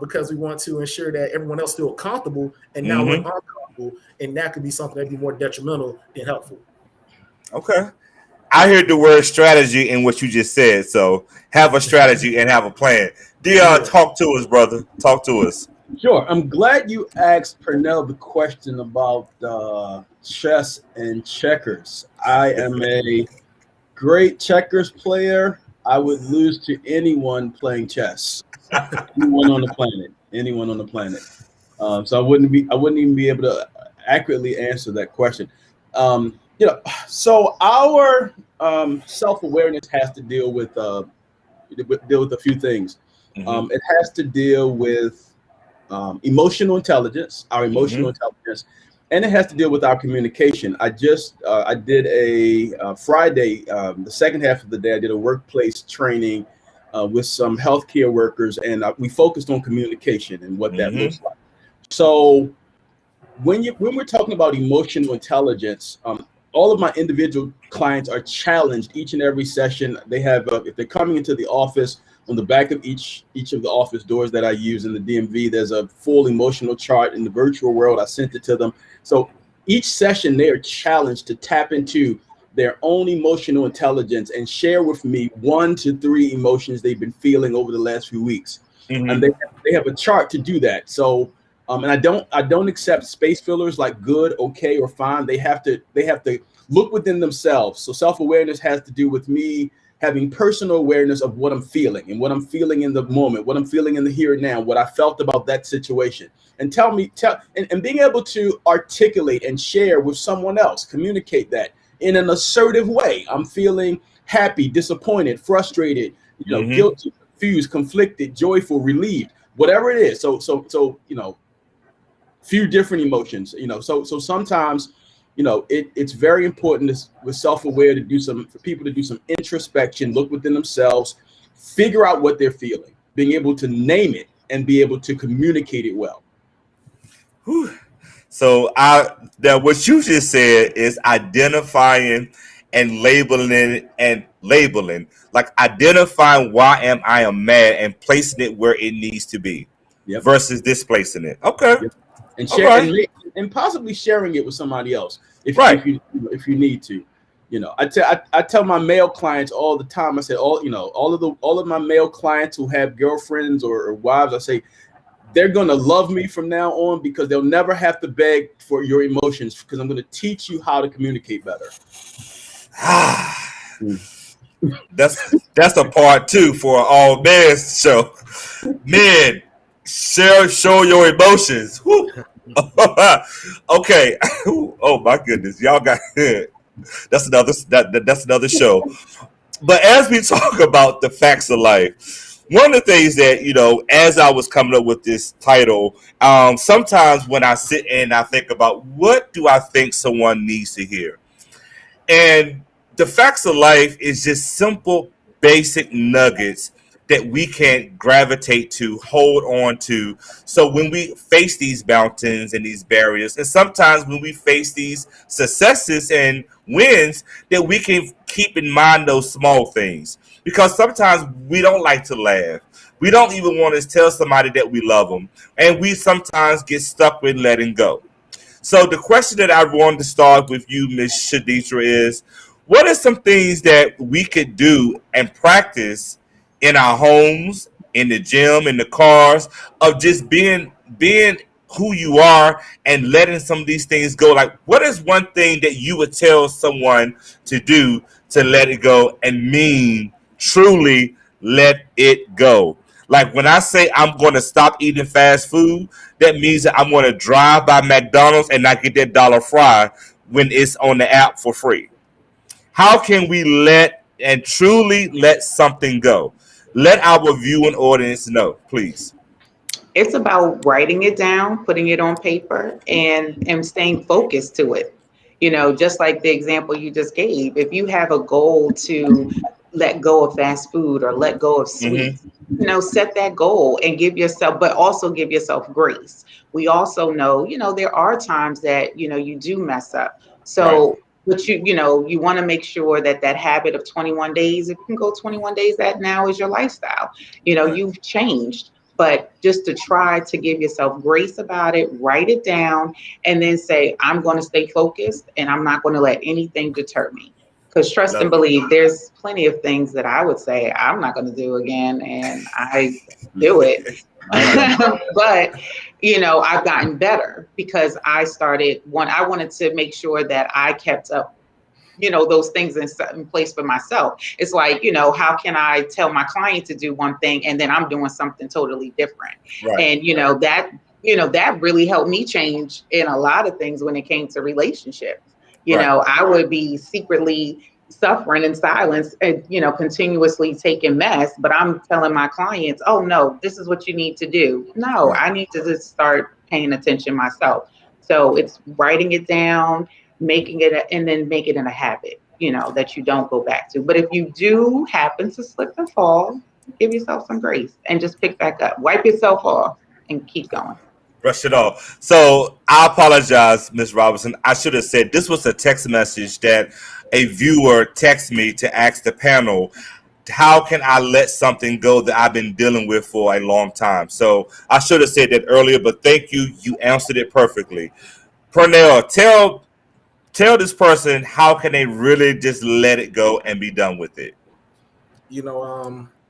[SPEAKER 5] because we want to ensure that everyone else feels comfortable, and now we're uncomfortable, and that could be something that'd be more detrimental than helpful.
[SPEAKER 1] Okay. I heard the word strategy in what you just said. So have a strategy and have a plan. Dion, talk to us, brother. Talk to us.
[SPEAKER 6] Sure. I'm glad you asked Pernell the question about chess and checkers. I am a great checkers player. I would lose to anyone playing chess. Anyone on the planet. So I wouldn't even be able to accurately answer that question. So our self-awareness has to deal with a few things. It has to deal with emotional intelligence, our emotional intelligence, and it has to deal with our communication. I did a Friday, the second half of the day, I did a workplace training with some healthcare workers, and we focused on communication and what that looks like. So when we're talking about emotional intelligence, all of my individual clients are challenged each and every session. They have, if they're coming into the office, on the back of each of the office doors that I use in the DMV, there's a full emotional chart. In the virtual world, I sent it to them. So each session, they are challenged to tap into their own emotional intelligence and share with me 1 to 3 emotions they've been feeling over the last few weeks. And they have a chart to do that. So, and I don't accept space fillers like good, okay, or fine. They have to look within themselves. So self-awareness has to do with me having personal awareness of what I'm feeling and what I'm feeling in the moment, what I'm feeling in the here and now, what I felt about that situation. And and being able to articulate and share with someone else, communicate that in an assertive way. I'm feeling happy, disappointed, frustrated, guilty, confused, conflicted, joyful, relieved, whatever it is. So few different emotions, so sometimes, it's very important with self-aware for people to do some introspection, look within themselves, figure out what they're feeling, being able to name it and be able to communicate it well.
[SPEAKER 1] Whew. So what you just said is identifying and labeling, like identifying why am I mad and placing it where it needs to be,
[SPEAKER 6] Yep.
[SPEAKER 1] versus displacing it. Okay.
[SPEAKER 6] Yep. And and possibly sharing it with somebody else if you need to. I tell my male clients all the time. I say all of my male clients who have girlfriends or wives, I say they're gonna love me from now on because they'll never have to beg for your emotions because I'm gonna teach you how to communicate better.
[SPEAKER 1] That's a part 2 for all men show. Men, show your emotions. Okay. Oh my goodness, y'all got that's another show. But as we talk about the facts of life, one of the things that, as I was coming up with this title, sometimes when I sit and I think about what do I think someone needs to hear, and the facts of life is just simple, basic nuggets that we can gravitate to, hold on to. So when we face these mountains and these barriers, and sometimes when we face these successes and wins, that we can keep in mind those small things. Because sometimes we don't like to laugh. We don't even want to tell somebody that we love them. And we sometimes get stuck with letting go. So the question that I wanted to start with you, Ms. Shaditra, is what are some things that we could do and practice in our homes, in the gym, in the cars, of just being who you are and letting some of these things go? Like, what is one thing that you would tell someone to do to let it go and truly let it go? Like when I say I'm going to stop eating fast food, that means that I'm going to drive by McDonald's and not get that dollar fry when it's on the app for free. How can we truly let something go? Let our viewing audience know, please.
[SPEAKER 4] It's about writing it down, putting it on paper, and staying focused to it. Just like the example you just gave, if you have a goal to let go of fast food or let go of sweets, set that goal and but also give yourself grace. We also know, there are times that, you do mess up. So, right. But you want to make sure that habit of 21 days, if you can go 21 days, that now is your lifestyle. Right. You've changed. But just to try to give yourself grace about it, write it down, and then say, I'm going to stay focused and I'm not going to let anything deter me. Because trust and believe, there's plenty of things that I would say I'm not going to do again, and I do it. But, I've gotten better because I wanted to make sure that I kept up, those things in place for myself. It's like, how can I tell my client to do one thing and then I'm doing something totally different? Right. And, that really helped me change in a lot of things when it came to relationships. I would be secretly suffering in silence and, continuously taking mess, but I'm telling my clients, oh no, this is what you need to do. No, I need to just start paying attention myself. So it's writing it down, making it, and then make it in a habit, that you don't go back to. But if you do happen to slip and fall, give yourself some grace and just pick back up, wipe yourself off and keep going.
[SPEAKER 1] Brush it off. So I apologize, Ms. Robinson. I should have said this was a text message that a viewer texted me to ask the panel, how can I let something go that I've been dealing with for a long time? So I should have said that earlier, but thank you. You answered it perfectly. Pernell, tell this person how can they really just let it go and be done with it?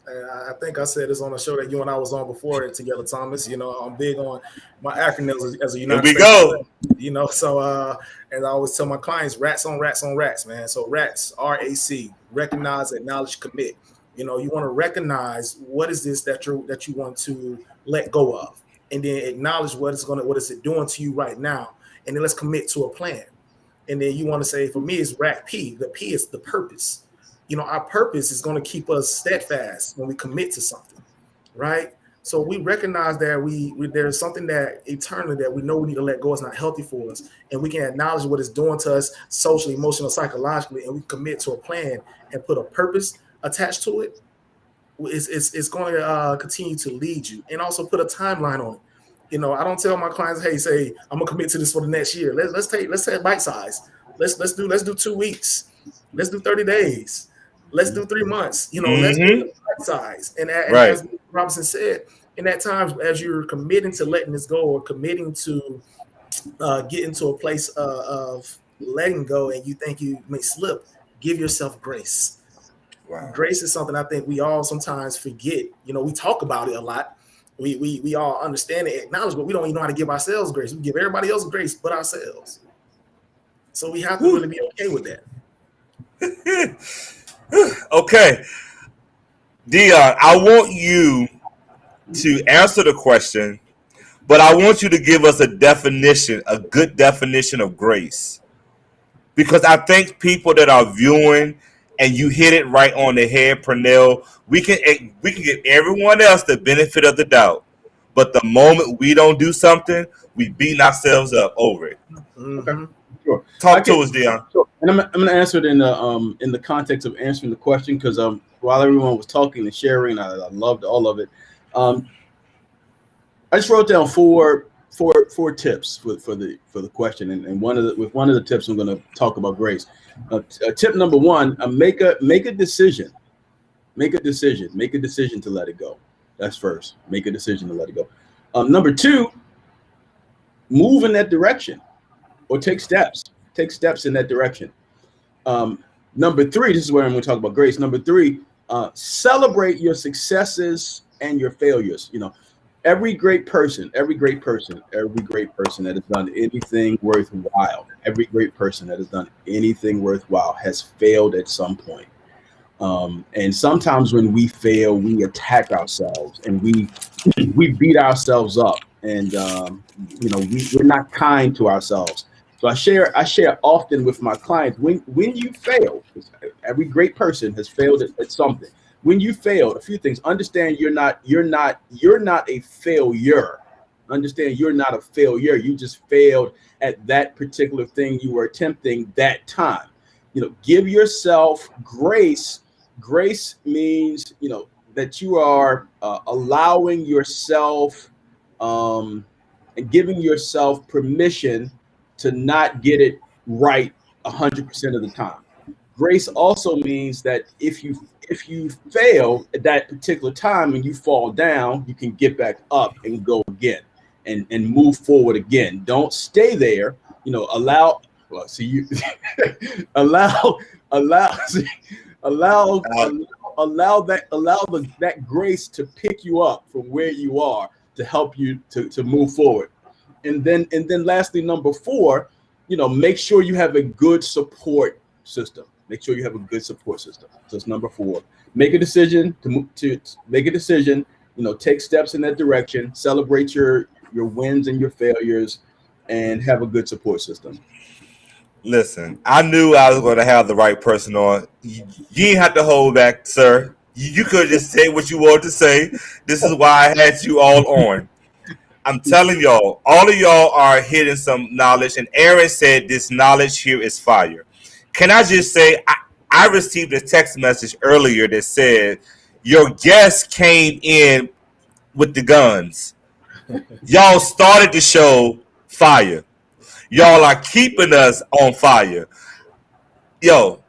[SPEAKER 5] I think I said this on a show that you and I was on before together, Thomas. You know, I'm big on my acronyms as a
[SPEAKER 1] Here
[SPEAKER 5] United
[SPEAKER 1] we
[SPEAKER 5] States
[SPEAKER 1] go.
[SPEAKER 5] Marine. You know, so and I always tell my clients, rats on rats on rats, man. So rats, RAC, recognize, acknowledge, commit. You know, you want to recognize what is this that you want to let go of, and then acknowledge what is it doing to you right now, and then let's commit to a plan. And then you want to say, for me, it's RAC P. The P is the purpose. You know, our purpose is going to keep us steadfast when we commit to something, right? So we recognize that we there's something that eternally that we know we need to let go. It's not healthy for us, and we can acknowledge what it's doing to us socially, emotionally, psychologically, and we commit to a plan and put a purpose attached to it. It's going to continue to lead you, and also put a timeline on it. You know, I don't tell my clients, hey, say I'm gonna commit to this for the next year. Let's take bite size. Let's do 2 weeks. Let's do 30 days. Let's do 3 months. You know, let's do bite size. And
[SPEAKER 1] Right.
[SPEAKER 5] as Robinson said, in that time, as you're committing to letting this go or committing to getting to a place of letting go, and you think you may slip, give yourself grace.
[SPEAKER 1] Wow.
[SPEAKER 5] Grace is something I think we all sometimes forget. You know, we talk about it a lot. We all understand it, acknowledge, but we don't even know how to give ourselves grace. We give everybody else grace but ourselves. So we have to really be okay with that.
[SPEAKER 1] Okay, Dion, I want you to answer the question, but I want you to give us a definition, a good definition of grace. Because I think people that are viewing, and you hit it right on the head, Pernell, we can give everyone else the benefit of the doubt. But the moment we don't do something, we beat ourselves up over it.
[SPEAKER 5] Mm-hmm.
[SPEAKER 6] Sure.
[SPEAKER 1] Talk to us, Dion.
[SPEAKER 6] Sure. And I'm going to answer it in the context of answering the question, because while everyone was talking and sharing, I loved all of it. I just wrote down four tips for the question, and one of the tips I'm going to talk about grace. Tip number one: make a decision. Make a decision. Make a decision to let it go. That's first. Make a decision to let it go. Number two: move in that direction, or take steps. Take steps in that direction. Number three: this is where I'm going to talk about grace. Number three: celebrate your successes and your failures. You know, every great person that has done anything worthwhile, has failed at some point. And sometimes when we fail, we attack ourselves and we beat ourselves up, and we're not kind to ourselves. So I share often with my clients, when you fail, every great person has failed at something. When you failed, a few things. Understand you're not a failure. Understand you're not a failure. You just failed at that particular thing you were attempting that time. You know, give yourself grace. Grace means, that you are allowing yourself and giving yourself permission to not get it right 100% of the time. Grace also means that if you fail at that particular time and you fall down, you can get back up and go again and move forward again. Don't stay there. Allow that grace to pick you up from where you are to help you to move forward. And then lastly, number four, make sure you have a good support system. Make sure you have a good support system. So it's number four. Make a decision to make a decision. Take steps in that direction. Celebrate your wins and your failures, and have a good support system.
[SPEAKER 1] Listen, I knew I was going to have the right person on. You didn't have to hold back, sir. You could just say what you wanted to say. This is why I had you all on. I'm telling y'all, all of y'all are hitting some knowledge, and Aaron said this knowledge here is fire. Can I just say, I received a text message earlier that said, your guest came in with the guns. Y'all started the show fire. Y'all are keeping us on fire. Yo,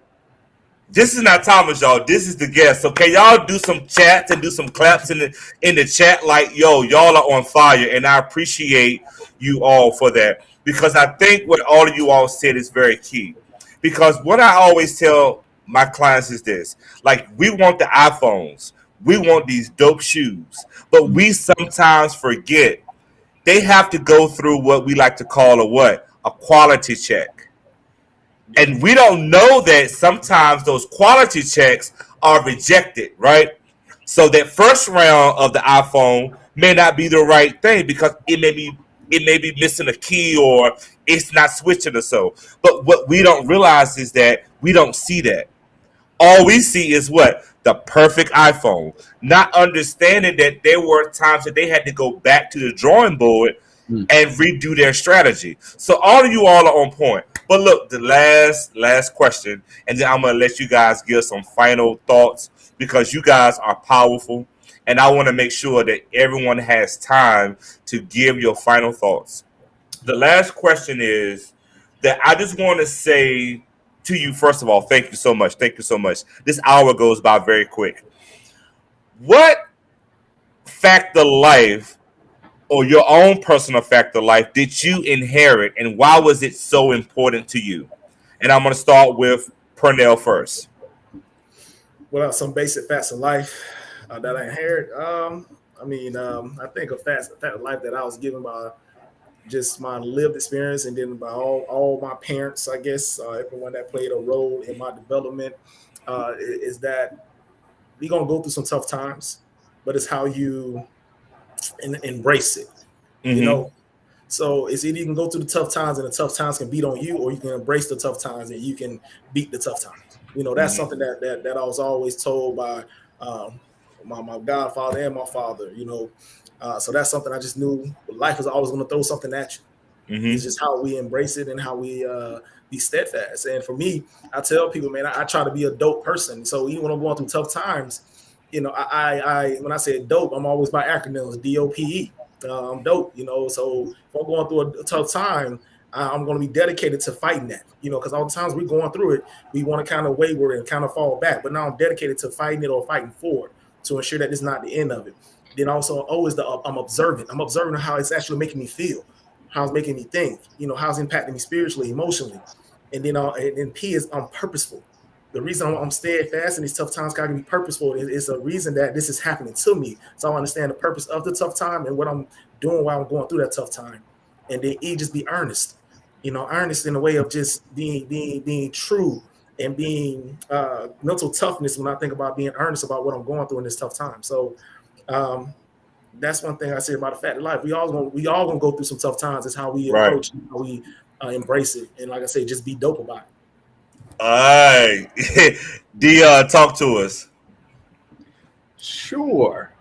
[SPEAKER 1] this is not Thomas, y'all. This is the guest. So can y'all do some chats and do some claps in the chat? Like, yo, y'all are on fire, and I appreciate you all for that, because I think what all of you all said is very key. Because what I always tell my clients is this: like, we want the iPhones, We want these dope shoes, but we sometimes forget they have to go through what we like to call a quality check. And we don't know that sometimes those quality checks are rejected, right? So that first round of the iPhone may not be the right thing because it may be missing a key or it's not switching or so. But what we don't realize is that we don't see that. All we see is what? The perfect iPhone. Not understanding that there were times that they had to go back to the drawing board and redo their strategy. So all of you all are on point. But look, the last question, and then I'm gonna let you guys give some final thoughts because you guys are powerful, and I want to make sure that everyone has time to give your final thoughts. The last question is that I just want to say to you, first of all, thank you so much. Thank you so much. This hour goes by very quick. What factor life or your own personal factor life did you inherit and why was it so important to you? And I'm going to start with Pernell first.
[SPEAKER 5] Well, some basic facts of life that I inherited. I think a fact of life that I was given by just my lived experience and then by all my parents, I guess, everyone that played a role in my development is that we're going to go through some tough times, but it's how you embrace it, you know? So it's either you can go through the tough times and the tough times can beat on you, or you can embrace the tough times and you can beat the tough times. You know, that's something that I was always told by my godfather and my father, you know. So that's something I just knew life is always going to throw something at you. It's just how we embrace it and how we be steadfast. And for me, I tell people, man, I try to be a dope person. So even when I'm going through tough times, you know, I when I say dope, I'm always by acronyms, DOPE. I'm dope, you know. So if I'm going through a tough time, I'm going to be dedicated to fighting that, you know, because all the times we're going through it, we want to kind of waver and kind of fall back. But now I'm dedicated to fighting it or fighting for it to ensure that it's not the end of it. Then also always I'm observant. I'm observing how it's actually making me feel, how it's making me think, you know, how it's impacting me spiritually, emotionally. And then P is I'm purposeful. The reason I'm steadfast in these tough times got to be purposeful. It's a reason that this is happening to me. So I understand the purpose of the tough time and what I'm doing while I'm going through that tough time. And then E, just be earnest. You know, earnest in a way of just being true and being mental toughness when I think about being earnest about what I'm going through in this tough time. So that's one thing I say about the fact of life. We all gonna go through some tough times. It's how we approach it, how we embrace it. And like I say, just be dope about it.
[SPEAKER 1] All right. D, talk to us.
[SPEAKER 6] Sure.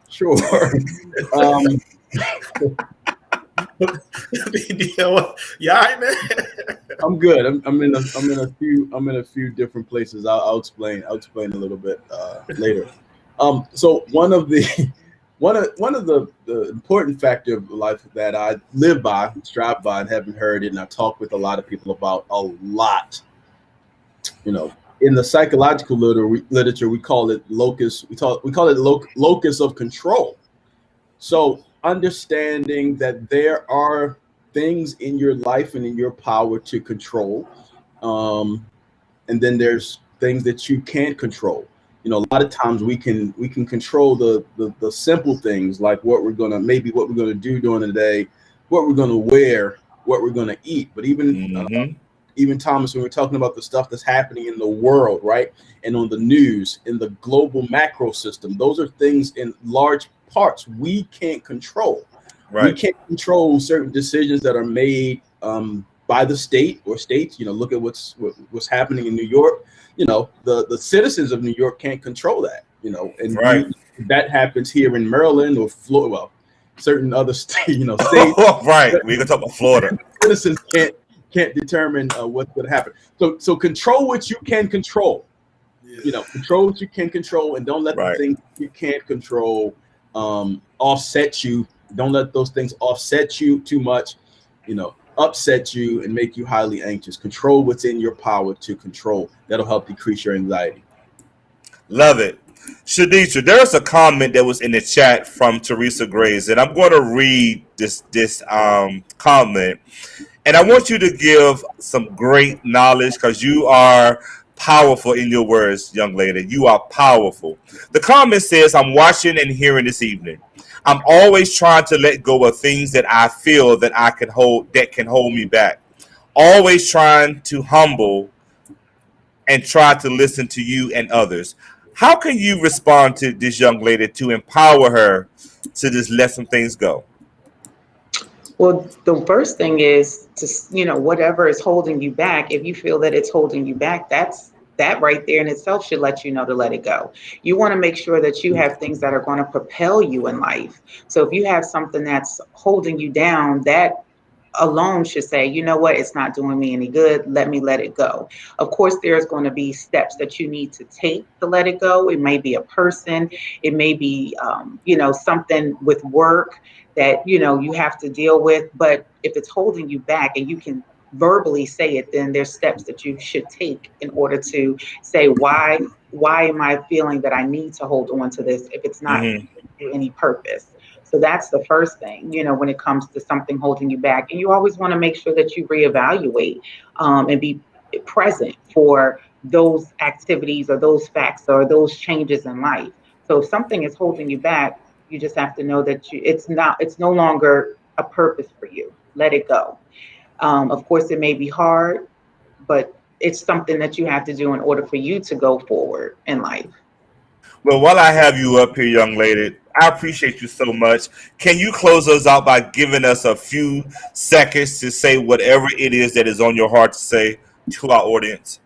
[SPEAKER 5] Yeah, right, man.
[SPEAKER 6] I'm good. I'm in a few different places. I'll explain a little bit later. So one of the important factor of life that I live by, strive by, and haven't heard it, and I talk with a lot of people about a lot. You know, in the psychological literature, we call it locus. We call it locus of control. So understanding that there are things in your life and in your power to control, and then there's things that you can't control. You know, a lot of times we can control the simple things like what we're gonna do during the day, what we're gonna wear, what we're gonna eat. But even Thomas, when we're talking about the stuff that's happening in the world, right, and on the news, in the global macro system, those are things in large parts we can't control. Right. We can't control certain decisions that are made by the state or states. You know, look at what's happening in New York. You know, the citizens of New York can't control that. You know, and that happens here in Maryland or Florida. Well, certain other states.
[SPEAKER 1] Right. We're gonna talk about Florida.
[SPEAKER 6] Citizens can't determine what's going to happen. So control what you can control. Yeah. You know, control what you can control, and don't let the things you can't control offset you. Don't let those things offset you too much. You know, upset you and make you highly anxious. Control what's in your power to control. That'll help decrease your anxiety.
[SPEAKER 1] Love it. Shadisha, there's a comment that was in the chat from Teresa Grays, and I'm going to read this comment. And I want you to give some great knowledge because you are powerful in your words, young lady. You are powerful. The comment says, I'm watching and hearing this evening. I'm always trying to let go of things that I feel that can hold me back. Always trying to humble and try to listen to you and others. How can you respond to this young lady to empower her to just let some things go?
[SPEAKER 4] Well, the first thing is to, whatever is holding you back, if you feel that it's holding you back, that right there in itself should let you know to let it go. You want to make sure that you have things that are going to propel you in life. So if you have something that's holding you down, that alone should say, you know what, it's not doing me any good. Let me let it go. Of course, there's going to be steps that you need to take to let it go. It may be a person, it may be, something with work that, you have to deal with. But if it's holding you back and you can verbally say it, then there's steps that you should take in order to say, why am I feeling that I need to hold on to this if it's not
[SPEAKER 1] Mm-hmm.
[SPEAKER 4] any purpose? So that's the first thing, when it comes to something holding you back. And you always want to make sure that you reevaluate and be present for those activities or those facts or those changes in life. So if something is holding you back, you just have to know that it's no longer a purpose for you. Let it go. Of course, it may be hard, but it's something that you have to do in order for you to go forward in life.
[SPEAKER 1] Well, while I have you up here, young lady, I appreciate you so much. Can you close us out by giving us a few seconds to say whatever it is that is on your heart to say to our audience?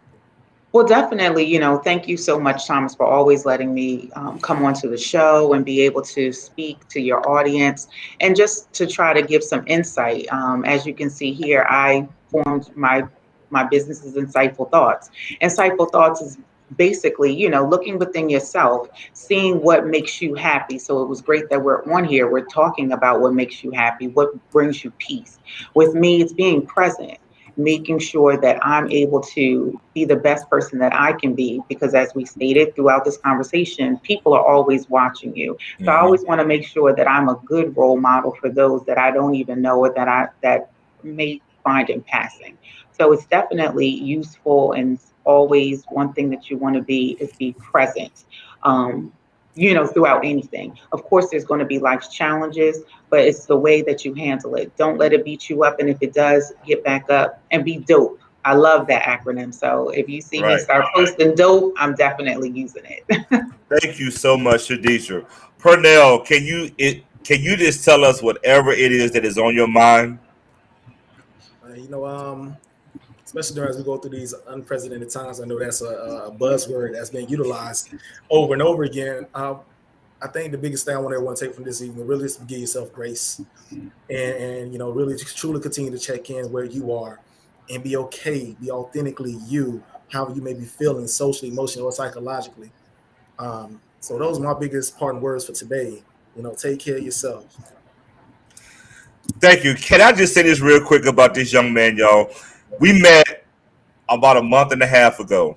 [SPEAKER 4] Well, definitely, thank you so much, Thomas, for always letting me come onto the show and be able to speak to your audience and just to try to give some insight. As you can see here, I formed my business is Insightful Thoughts. Insightful Thoughts is basically, looking within yourself, seeing what makes you happy. So it was great that we're on here. We're talking about what makes you happy, what brings you peace. With me, it's being present, making sure that I'm able to be the best person that I can be. Because as we stated throughout this conversation, people are always watching you. So I
[SPEAKER 1] Mm-hmm.
[SPEAKER 4] always want to make sure that I'm a good role model for those that I don't even know or that may find in passing. So it's definitely useful, and always one thing that you want to be is be present. Um, throughout anything. Of course, there's going to be life's challenges, but it's the way that you handle it. Don't let it beat you up. And if it does, get back up and be dope. I love that acronym. So if you see me
[SPEAKER 1] Right.
[SPEAKER 4] start posting dope, I'm definitely using it.
[SPEAKER 1] Thank you so much, Shadisha. Pernell, can you just tell us whatever it is that is on your mind?
[SPEAKER 5] You know, especially during as we go through these unprecedented times. I know that's a buzzword that's been utilized over and over again. I think the biggest thing I want everyone to take from this evening really is to give yourself grace and really just truly continue to check in where you are and be okay, be authentically you, however you may be feeling socially, emotionally, or psychologically. So those are my biggest parting words for today. Take care of yourself.
[SPEAKER 1] Thank you. Can I just say this real quick about this young man, y'all? We met about a month and a half ago.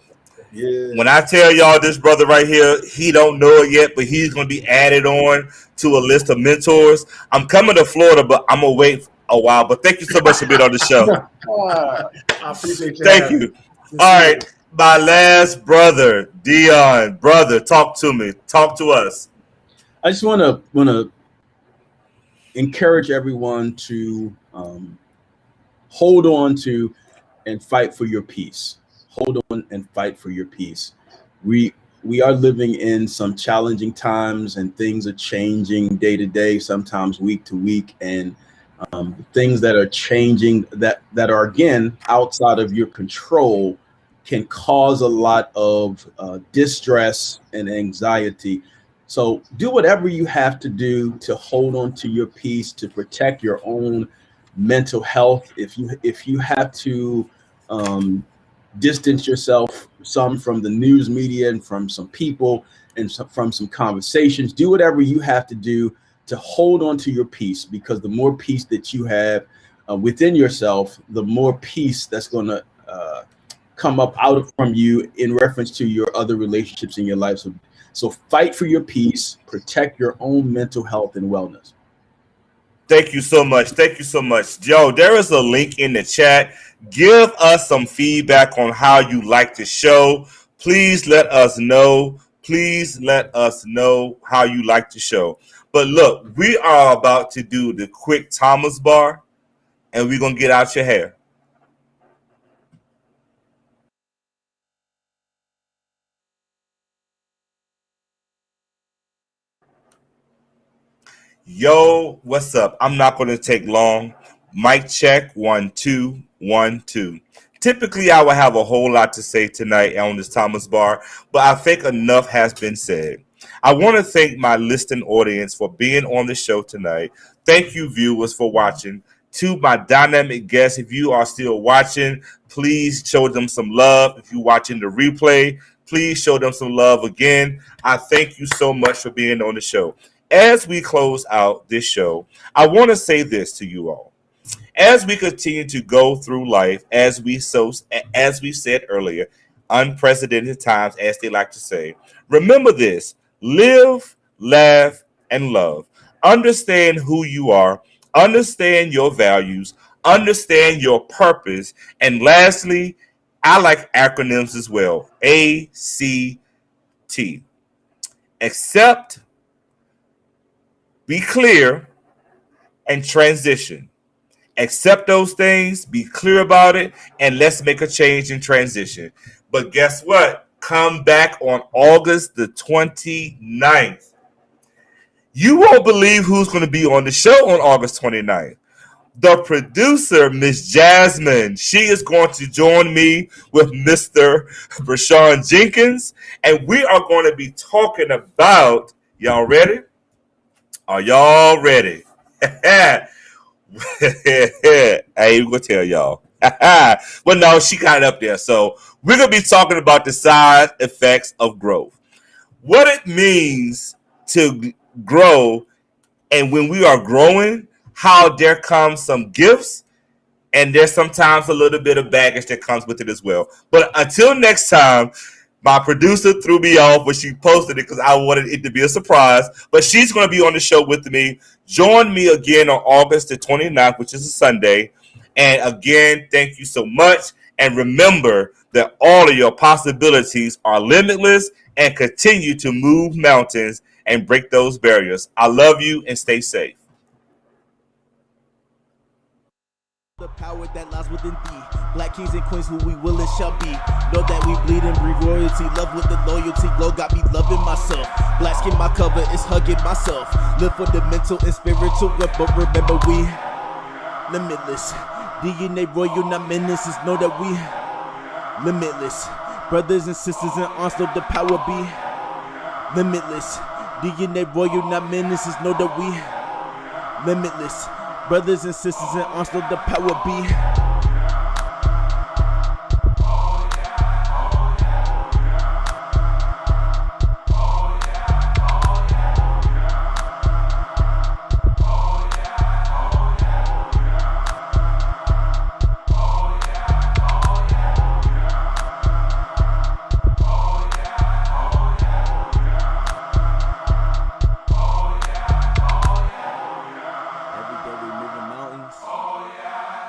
[SPEAKER 1] When
[SPEAKER 5] Yeah.
[SPEAKER 1] I tell y'all this brother right here, he don't know it yet, but he's gonna be added on to a list of mentors. I'm coming to Florida, but I'm gonna wait a while. But thank you so much for being on the show.
[SPEAKER 5] I appreciate you
[SPEAKER 1] Thank
[SPEAKER 5] having me.
[SPEAKER 1] you. All
[SPEAKER 5] Sincerely.
[SPEAKER 1] right, my last brother, Dion, brother, talk to me. Talk to us.
[SPEAKER 6] I just want to encourage everyone to hold on to and fight for your peace. Hold on and fight for your peace. We we are living in some challenging times, and things are changing day to day, sometimes week to week, and things that are changing that are again outside of your control can cause a lot of distress and anxiety. So do whatever you have to do to hold on to your peace, to protect your own mental health. If you have to distance yourself some from the news media and from some people and from some conversations, do whatever you have to do to hold on to your peace, because the more peace that you have within yourself, the more peace that's going to come up out of from you in reference to your other relationships in your life. So fight for your peace, protect your own mental health and wellness.
[SPEAKER 1] Thank you so much. Thank you so much. Joe, there is a link in the chat. Give us some feedback on how you like the show. Please let us know. Please let us know how you like the show. But look, we are about to do the quick Thomas bar, and we're going to get out your hair. Yo, what's up? I'm not going to take long. Mic check 1 2 1 2. Typically, I would have a whole lot to say tonight on this Thomas Bar, but I think enough has been said. I want to thank my listening audience for being on the show tonight. Thank you, viewers, for watching. To my dynamic guests, if you are still watching, please show them some love. If you're watching the replay, please show them some love again. I thank you so much for being on the show. As we close out this show, I want to say this to you all. As we continue to go through life, as we said earlier, unprecedented times, as they like to say, remember this: live, laugh, and love. Understand who you are, understand your values, understand your purpose, and lastly, I like acronyms as well. ACT. Accept, be clear, and transition. Accept those things, be clear about it, and let's make a change and transition. But guess what? Come back on August the 29th. You won't believe who's going to be on the show on August 29th. The producer, Miss Jasmine, she is going to join me with Mr. Brashawn Jenkins, and we are going to be talking about, y'all ready? Are y'all ready? I ain't gonna tell y'all. But no, she got it up there. So we're gonna be talking about the side effects of growth. What it means to grow, and when we are growing, how there comes some gifts, and there's sometimes a little bit of baggage that comes with it as well. But until next time, my producer threw me off when she posted it because I wanted it to be a surprise. But she's going to be on the show with me. Join me again on August the 29th, which is a Sunday. And again, thank you so much. And remember that all of your possibilities are limitless, and continue to move mountains and break those barriers. I love you, and stay safe.
[SPEAKER 2] The power that lies within thee. Black kings and queens who we will and shall be. Know that we bleed and breathe royalty. Love with the loyalty. Glow got me loving myself. Black skin my cover is hugging myself. Live for the mental and spiritual. But remember we limitless. DNA royal, not menaces. Know that we limitless. Brothers and sisters in arms, know the power be limitless. DNA royal, not menaces. Know that we limitless. Brothers and sisters in arms, know the power be